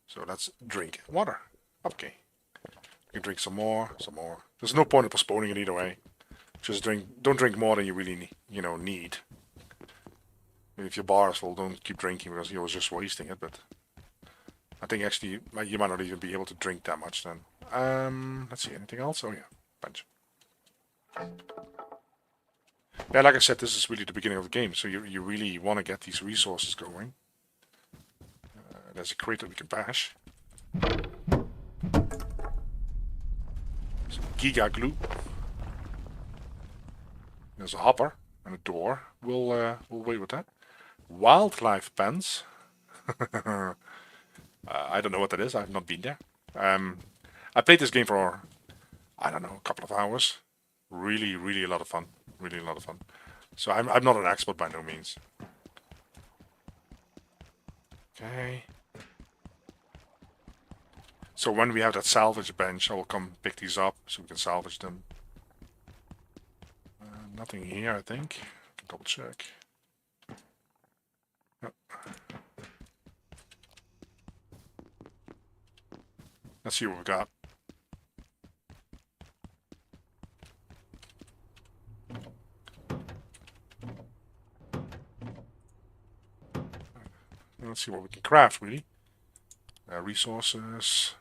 So let's drink water. Okay. We can drink some more, some more. There's no point in postponing it either way. Just drink. Don't drink more than you really need. If your bar is full, don't keep drinking because you're just wasting it. But I think actually you might not even be able to drink that much then. Let's see, anything else? Oh yeah, bunch. Yeah, like I said, this is really the beginning of the game, so you really want to get these resources going. There's a crate that we can bash. Some Giga Glue. There's a hopper and a door. We'll wait with that. Wildlife pens. I don't know what that is. I've not been there. I played this game for, I don't know, a couple of hours. Really, really a lot of fun. Really a lot of fun. So I'm not an expert by no means. Okay. So when we have that salvage bench, I will come pick these up so we can salvage them. Nothing here, I think. Double check. Yep. Let's see what we've got. Let's see what we can craft, really. Resources.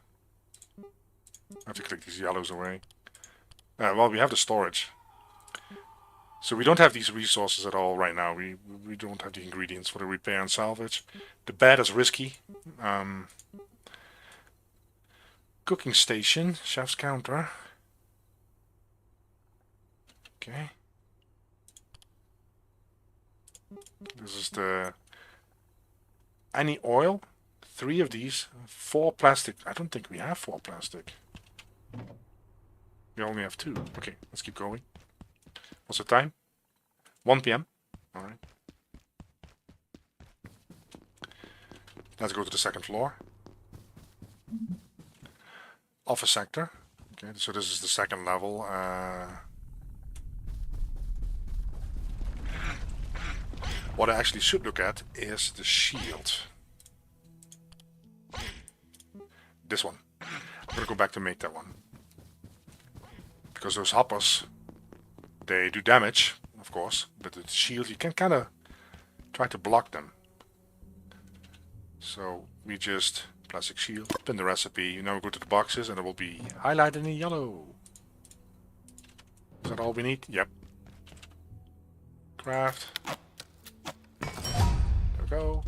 I have to click these yellows away. Well, we have the storage. So we don't have these resources at all right now. We don't have the ingredients for the repair and salvage. The bed is risky. Cooking station, chef's counter. Okay. This is the... Any oil? 3 of these. 4 plastic. I don't think we have 4 plastic. We only have 2. Okay, let's keep going. What's the time? 1 p.m. Alright. Let's go to the second floor. Office sector. Okay, so this is the second level. What I actually should look at is the shield. This one. I'm gonna go back to make that one. Because those hoppers, they do damage, of course, but the shield, you can kind of try to block them. So we just plastic shield, pin the recipe, now we go to the boxes and it will be highlighted in yellow. Is that all we need? Yep. Craft. There we go.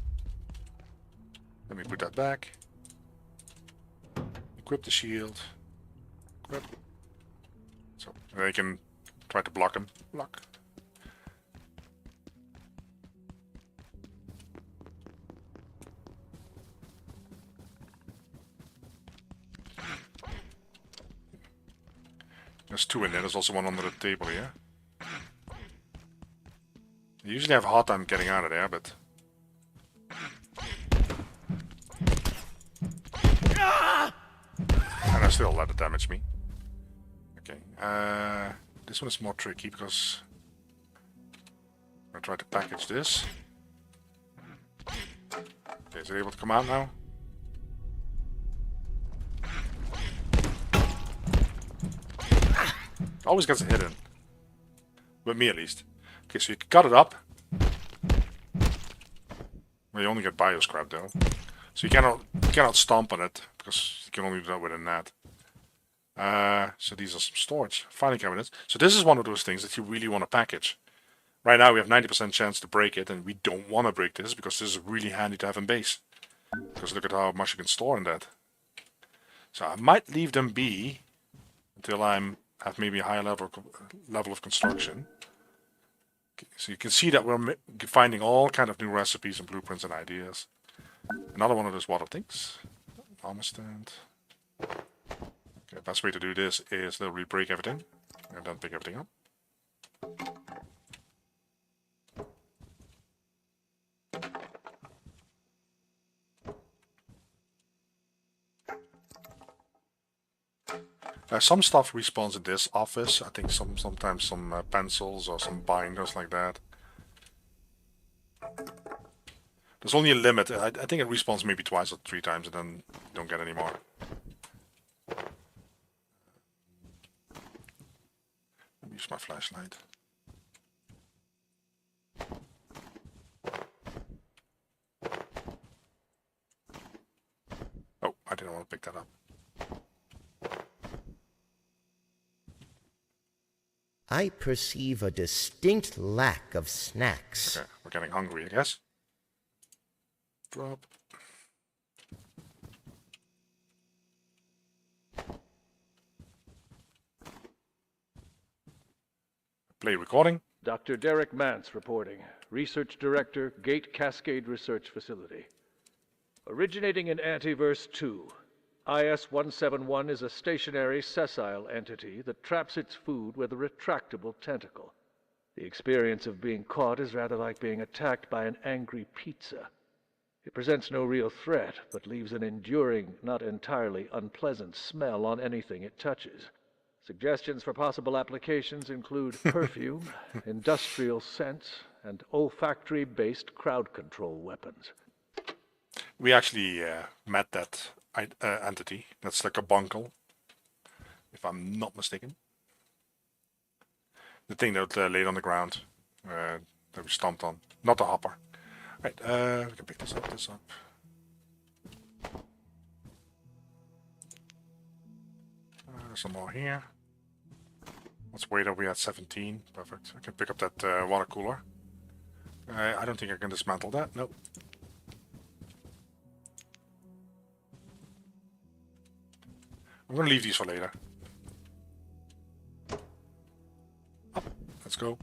Let me put that back. Equip the shield. Equip. So then you can try to block him. Block. There's 2 in there. There's also one under the table here. I usually have a hard time getting out of there, but... And I still let it damage me. Okay, this one is more tricky because... I'm gonna try to package this. Okay, is it able to come out now? Always gets a hit in. With me at least. Okay, so you can cut it up. Well, you only get bio scrap though. So you cannot stomp on it, because you can only do that with a net. So these are some storage. Filing cabinets. So this is one of those things that you really want to package. Right now we have 90% chance to break it, and we don't want to break this, because this is really handy to have in base. Because look at how much you can store in that. So I might leave them be until I'm at maybe a higher level of construction. Okay, so you can see that we're finding all kind of new recipes and blueprints and ideas. Another one of those water things. Armor stand. Okay, best way to do this is literally break everything and then pick everything up. Some stuff respawns in this office. I think sometimes some pencils or some binders like that. There's only a limit. I think it respawns maybe twice or 3 times and then you don't get any more. Let me use my flashlight. Oh, I didn't want to pick that up. I perceive a distinct lack of snacks. Okay, we're getting hungry, I guess. Drop. Play recording. Dr. Derek Mance reporting. Research Director, Gate Cascade Research Facility. Originating in Antiverse 2, IS-171 is a stationary, sessile entity that traps its food with a retractable tentacle. The experience of being caught is rather like being attacked by an angry pizza. It presents no real threat, but leaves an enduring, not entirely unpleasant smell on anything it touches. Suggestions for possible applications include perfume, industrial scents, and olfactory-based crowd control weapons. We actually met that entity. That's like a bunkle, if I'm not mistaken. The thing that laid on the ground that we stomped on, not the hopper. Right, we can pick this up. There's some more here. Let's wait till we're at 17. Perfect. I can pick up that water cooler. I don't think I can dismantle that. Nope. I'm gonna leave these for later. Up. Let's go.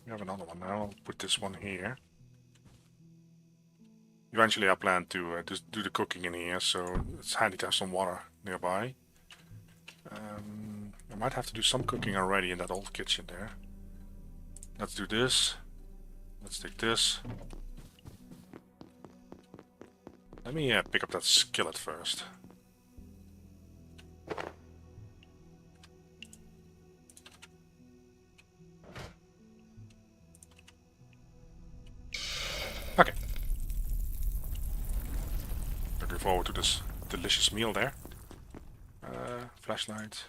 We have another one now. I'll put this one here. Eventually I plan to just do the cooking in here, so it's handy to have some water nearby. I might have to do some cooking already in that old kitchen there. Let's do this. Let's take this. Let me pick up that skillet first. Okay. Looking forward to this delicious meal there. Flashlight.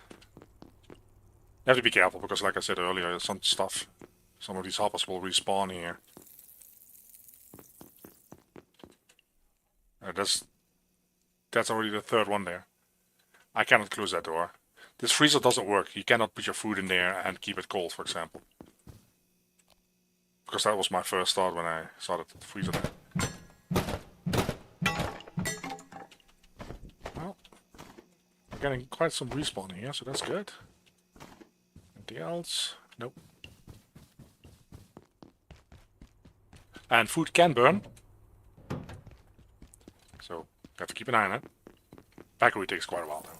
You have to be careful because, like I said earlier, some of these hoppers will respawn here. That's already the 3rd one there. I cannot close that door. This freezer doesn't work. You cannot put your food in there and keep it cold, for example. Because that was my first thought when I saw the freezer there. Well, we're getting quite some respawn here, so that's good. Anything else? Nope. And food can burn. So, have to keep an eye on it. Bakery takes quite a while though.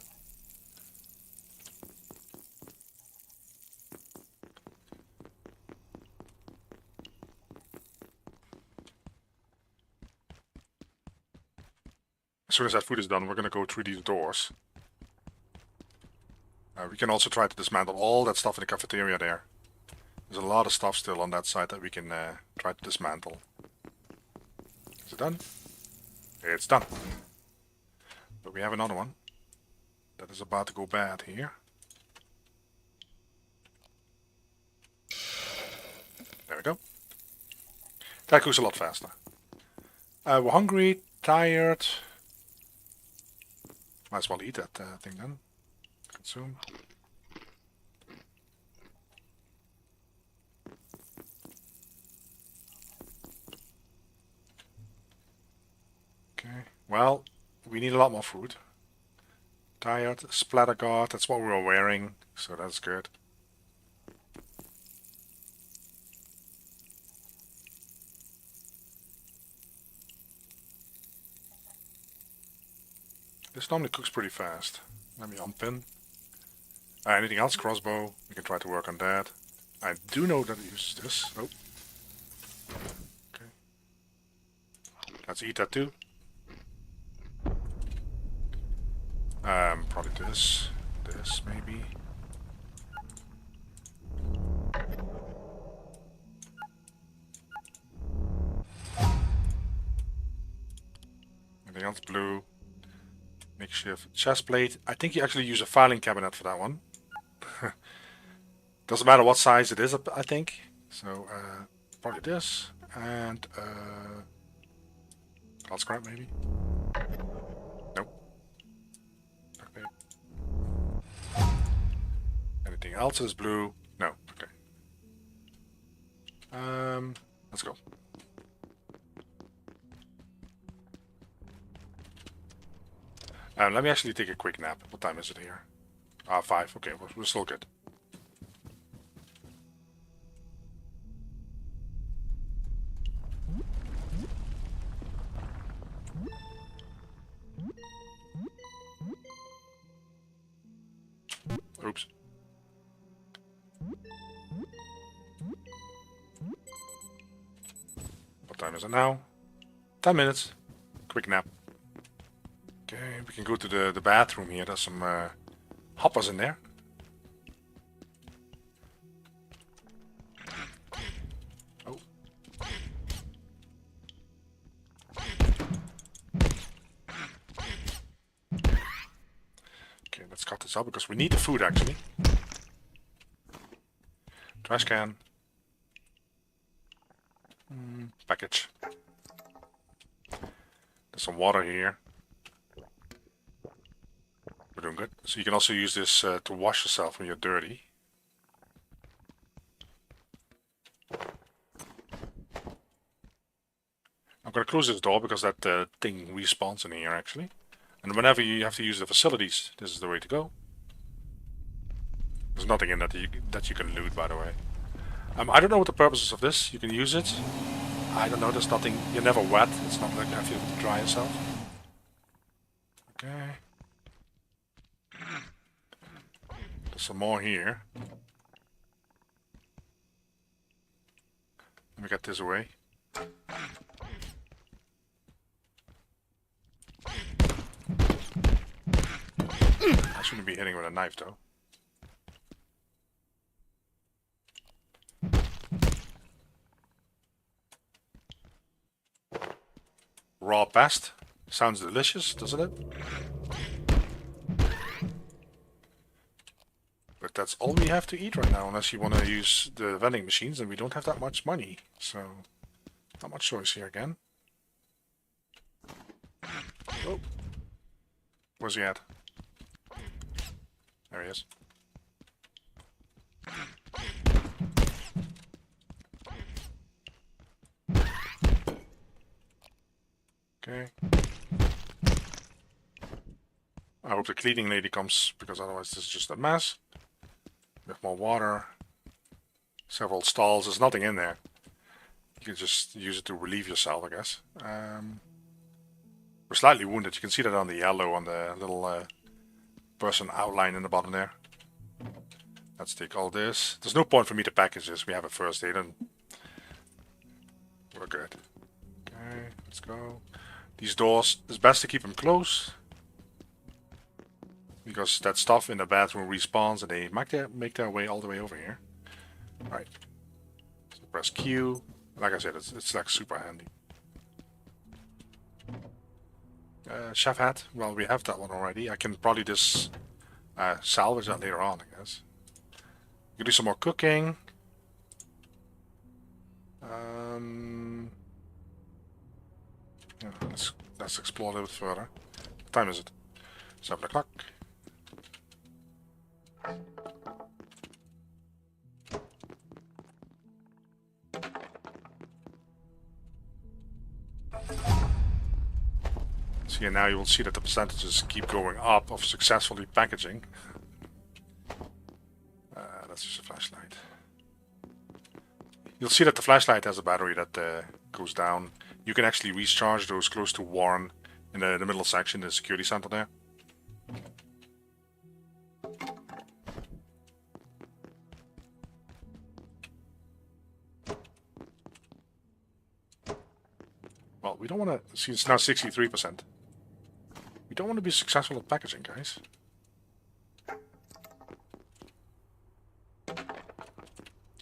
As soon as that food is done, we're going to go through these doors. We can also try to dismantle all that stuff in the cafeteria there. There's a lot of stuff still on that side that we can try to dismantle. Is it done? It's done. But we have another one that is about to go bad here. That goes a lot faster. We're hungry, tired. Might as well eat that thing then. Consume. Okay, well, we need a lot more food. Tired, splatter guard, that's what we were wearing, so that's good. This normally cooks pretty fast. Let me unpin. Anything else? Crossbow. We can try to work on that. I do know that it uses this. Oh. Okay. Let's eat that too. Probably this. This maybe. Anything else? Blue. Makeshift chest plate. I think you actually use a filing cabinet for that one. Doesn't matter what size it is, I think. So, probably this. And, glass scrap maybe? Nope. Okay. Anything else is blue? No. Okay. Let's go. Let me actually take a quick nap. What time is it here? 5. Okay, we're still good. Oops. What time is it now? 10 minutes. Quick nap. Okay, we can go to the bathroom here. There's some hoppers in there. Oh. Okay, let's cut this up because we need the food actually. Trash can. Package. There's some water here. We're doing good. So you can also use this to wash yourself when you're dirty. I'm going to close this door because that thing respawns in here actually. And whenever you have to use the facilities, this is the way to go. There's nothing in that you can loot, by the way. I don't know what the purpose is of this. You can use it. I don't know, there's nothing. You're never wet. It's not like you have to dry yourself. Okay. There's some more here. Let me get this away. I shouldn't be hitting with a knife though. Raw pest. Sounds delicious, doesn't it? But that's all we have to eat right now, unless you want to use the vending machines, and we don't have that much money. So, not much choice here again. Oh. Where's he at? There he is. Okay. I hope the cleaning lady comes, because otherwise this is just a mess. With more water. Several stalls. There's nothing in there. You can just use it to relieve yourself, I guess. We're slightly wounded. You can see that on the yellow, on the little person outline in the bottom there. Let's take all this. There's no point for me to package this. We have a first aid and we're good. Okay, let's go. These doors, it's best to keep them closed. Because that stuff in the bathroom respawns and they make their way all the way over here. Alright. So press Q. Like I said, it's like super handy. Chef hat. Well, we have that one already. I can probably just salvage that later on, I guess. We can do some more cooking. Yeah, let's explore a little bit further. What time is it? 7 o'clock. So yeah, now you will see that the percentages keep going up of successfully packaging. That's just a flashlight. You'll see that the flashlight has a battery that goes down. You can actually recharge those close to Warren in the middle section, the security center there. Well, we don't want to... See, it's now 63%. We don't want to be successful at packaging, guys.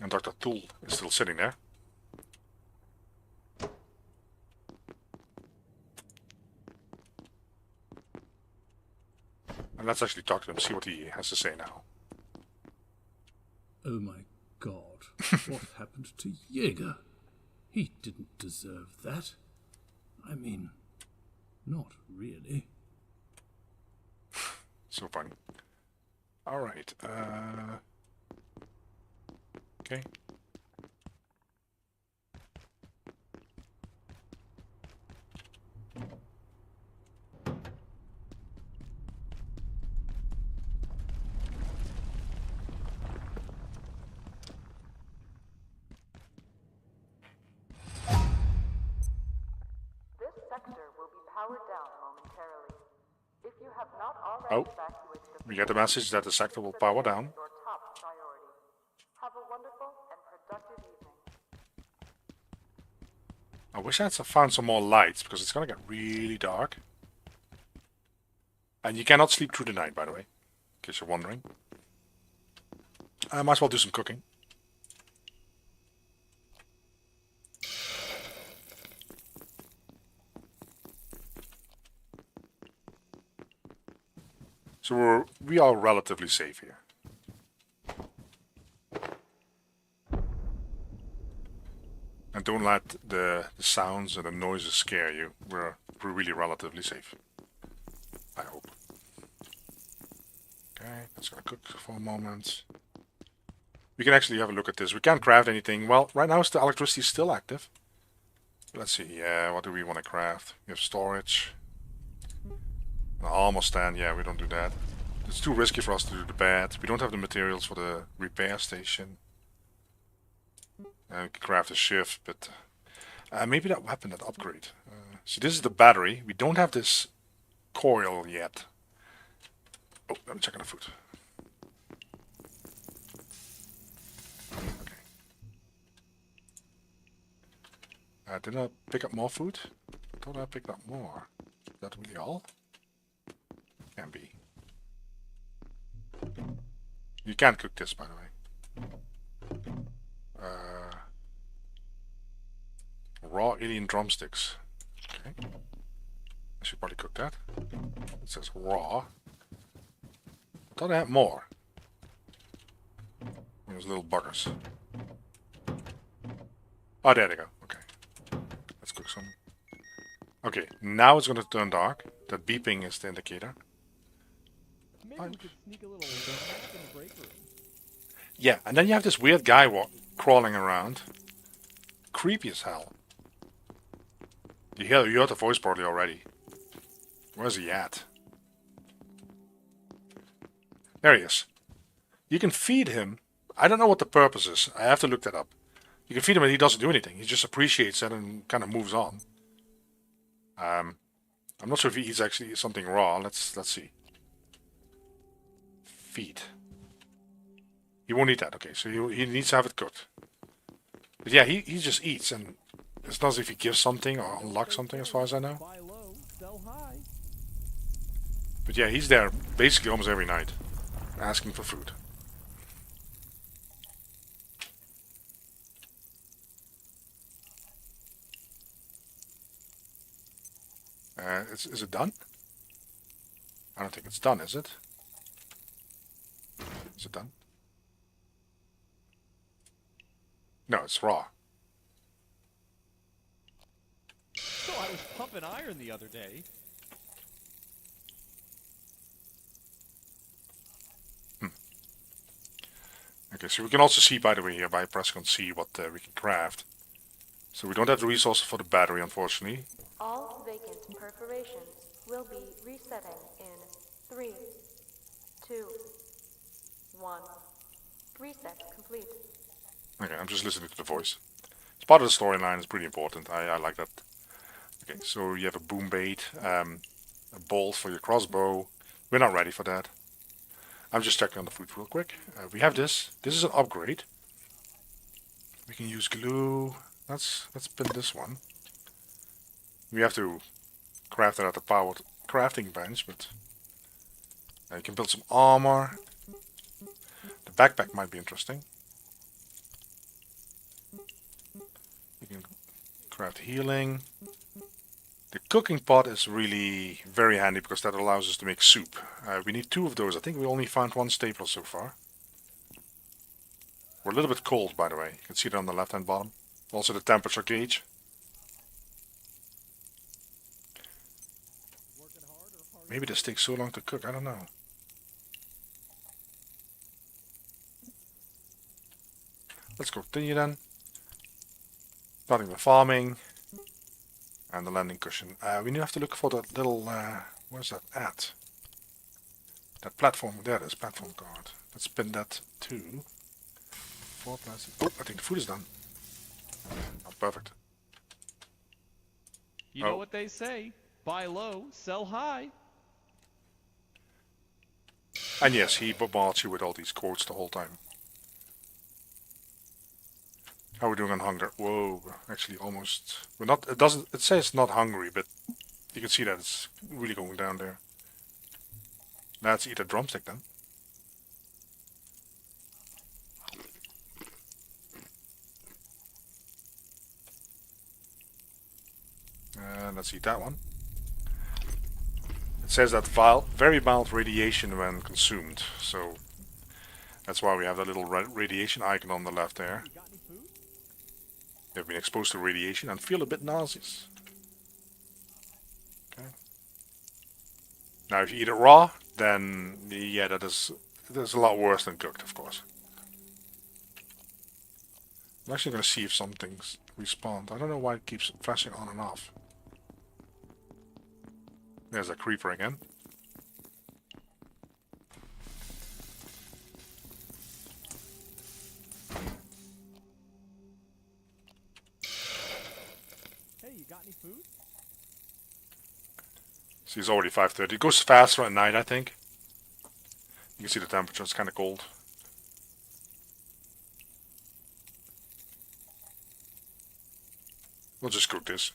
And Dr. Tool is still sitting there. And let's actually talk to him, see what he has to say now. Oh my god, what happened to Jaeger? He didn't deserve that. I mean, not really. So funny. Alright, okay. This sector will be powered down momentarily. If you have not already evacuated the We get the message that the sector will power down. your top priority. Have a wonderful and productive evening. I wish I had found some more lights, because it's gonna get really dark. And you cannot sleep through the night, by the way, in case you're wondering. I might as well do some cooking. So we are relatively safe here. And don't let the sounds and the noises scare you. We're really relatively safe. I hope. Okay, that's gonna cook for a moment. We can actually have a look at this. We can't craft anything. Well, right now the electricity is still active. Let's see, what do we want to craft? We have storage. An armor stand, yeah, we don't do that. It's too risky for us to do the bed. We don't have the materials for the repair station. We can craft a shift, but maybe that weapon, that upgrade. See, this is the battery. We don't have this coil yet. Oh, let me check on the food. Okay. Did I pick up more food? I thought I picked up more. Is that really all? Can be. You can't cook this, by the way. Raw alien drumsticks. Okay. I should probably cook that. It says raw. I thought I had more. Those little buggers. Oh, there they go. Okay. Let's cook some. Okay, now it's going to turn dark. That beeping is the indicator. Maybe we could sneak a little nap in the break room. Yeah, and then you have this weird guy crawling around. Creepy as hell. You heard the voice probably already. Where's he at? There he is. You can feed him. I don't know what the purpose is. I have to look that up. You can feed him and he doesn't do anything. He just appreciates it and kind of moves on. I'm not sure if he eats actually something raw. Let's see. Feed. He won't eat that. Okay, so he needs to have it cooked. But yeah, he just eats, and it's not as if he gives something or unlocks something, as far as I know. But yeah, he's there basically almost every night, asking for food. Is it done? I don't think it's done, is it? Is it done? No, it's raw. So I was pumping iron the other day. Okay, so we can also see, by the way, here by pressing on C what we can craft. So we don't have the resources for the battery, unfortunately. All vacant perforations will be resetting in 3, 2, 1. Reset complete. Okay, I'm just listening to the voice. It's part of the storyline, it's pretty important. I like that. Okay, so you have a boom bait, a bolt for your crossbow. We're not ready for that. I'm just checking on the food real quick. We have this. This is an upgrade. We can use glue. Let's pin this one. We have to craft it at the powered crafting bench, but you can build some armor. The backpack might be interesting. You can craft healing. The cooking pot is really very handy because that allows us to make soup. We need 2 of those. I think we only found 1 stapler so far. We're a little bit cold, by the way. You can see it on the left-hand bottom. Also the temperature gauge. Maybe this takes so long to cook, I don't know. Let's continue then. Starting with farming. And the landing cushion. We now have to look for that little, where's that at? That platform, there it is, platform card. Let's pin that to 4 plastic. Oh, I think the food is done. Oh, perfect. You know what they say, buy low, sell high. And yes, he bombards you with all these quotes the whole time. How are we doing on hunger? Whoa, actually almost. We're not. It doesn't. It says not hungry, but you can see that it's really going down there. Let's eat a drumstick then. And let's eat that one. It says that very mild radiation when consumed, so that's why we have that little radiation icon on the left there. They've been exposed to radiation and feel a bit nauseous. Okay. Now, if you eat it raw, then yeah, that's a lot worse than cooked, of course. I'm actually going to see if some things respawned. I don't know why it keeps flashing on and off. There's a creeper again. Got any food? See, it's already 5:30. It goes faster at night, I think. You can see the temperature, it's kind of cold. We'll just cook this.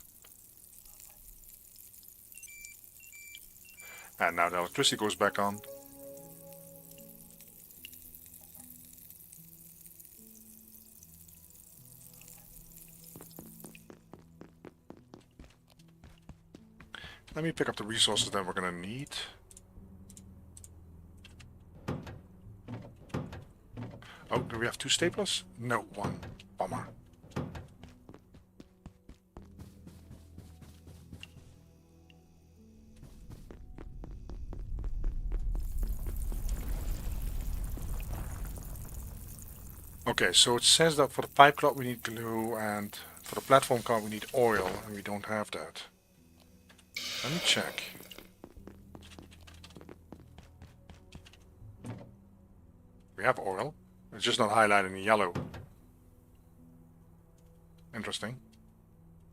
And now the electricity goes back on. Let me pick up the resources that we're gonna need. Oh, do we have 2 staplers? No, 1. Bummer. Okay, so it says that for the pipe cloth we need glue and for the platform card we need oil, and we don't have that. Let me check. We have oil. It's just not highlighted in yellow. Interesting.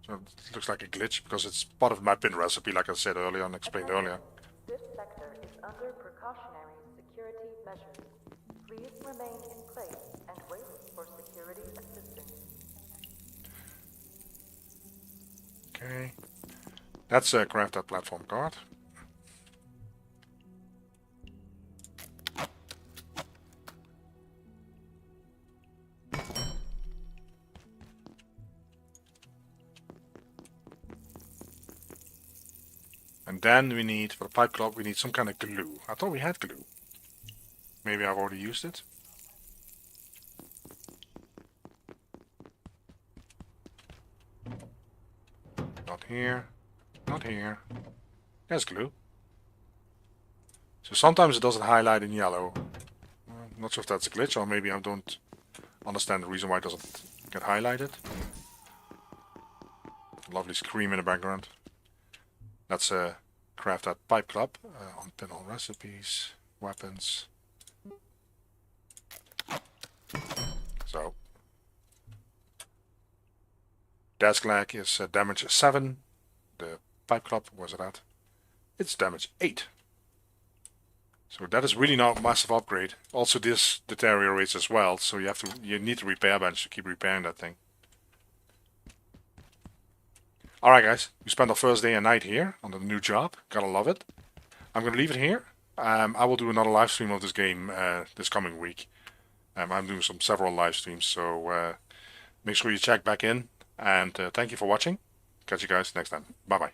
So it looks like a glitch because it's part of my pin recipe, like I said earlier and explained earlier. This sector is under precautionary security measures. Please remain in place and wait for security assistance. Okay. Let's craft that platform card. And then we need, for the pipe cloth, we need some kind of glue. I thought we had glue. Maybe I've already used it. Not here. Not here. There's glue. So sometimes it doesn't highlight in yellow. I'm not sure if that's a glitch, or maybe I don't understand the reason why it doesn't get highlighted. Lovely scream in the background. Let's craft that pipe club. Unpin all recipes, weapons. So, desk lag is damage 7. The pipe club, where's it at? It's damage 8. So that is really not a massive upgrade. Also, this deteriorates as well, so you need the repair bench to keep repairing that thing. Alright guys, we spent our first day and night here on the new job. Gotta love it. I'm gonna leave it here. I will do another live stream of this game this coming week. I'm doing several live streams, so make sure you check back in. And thank you for watching. Catch you guys next time. Bye bye.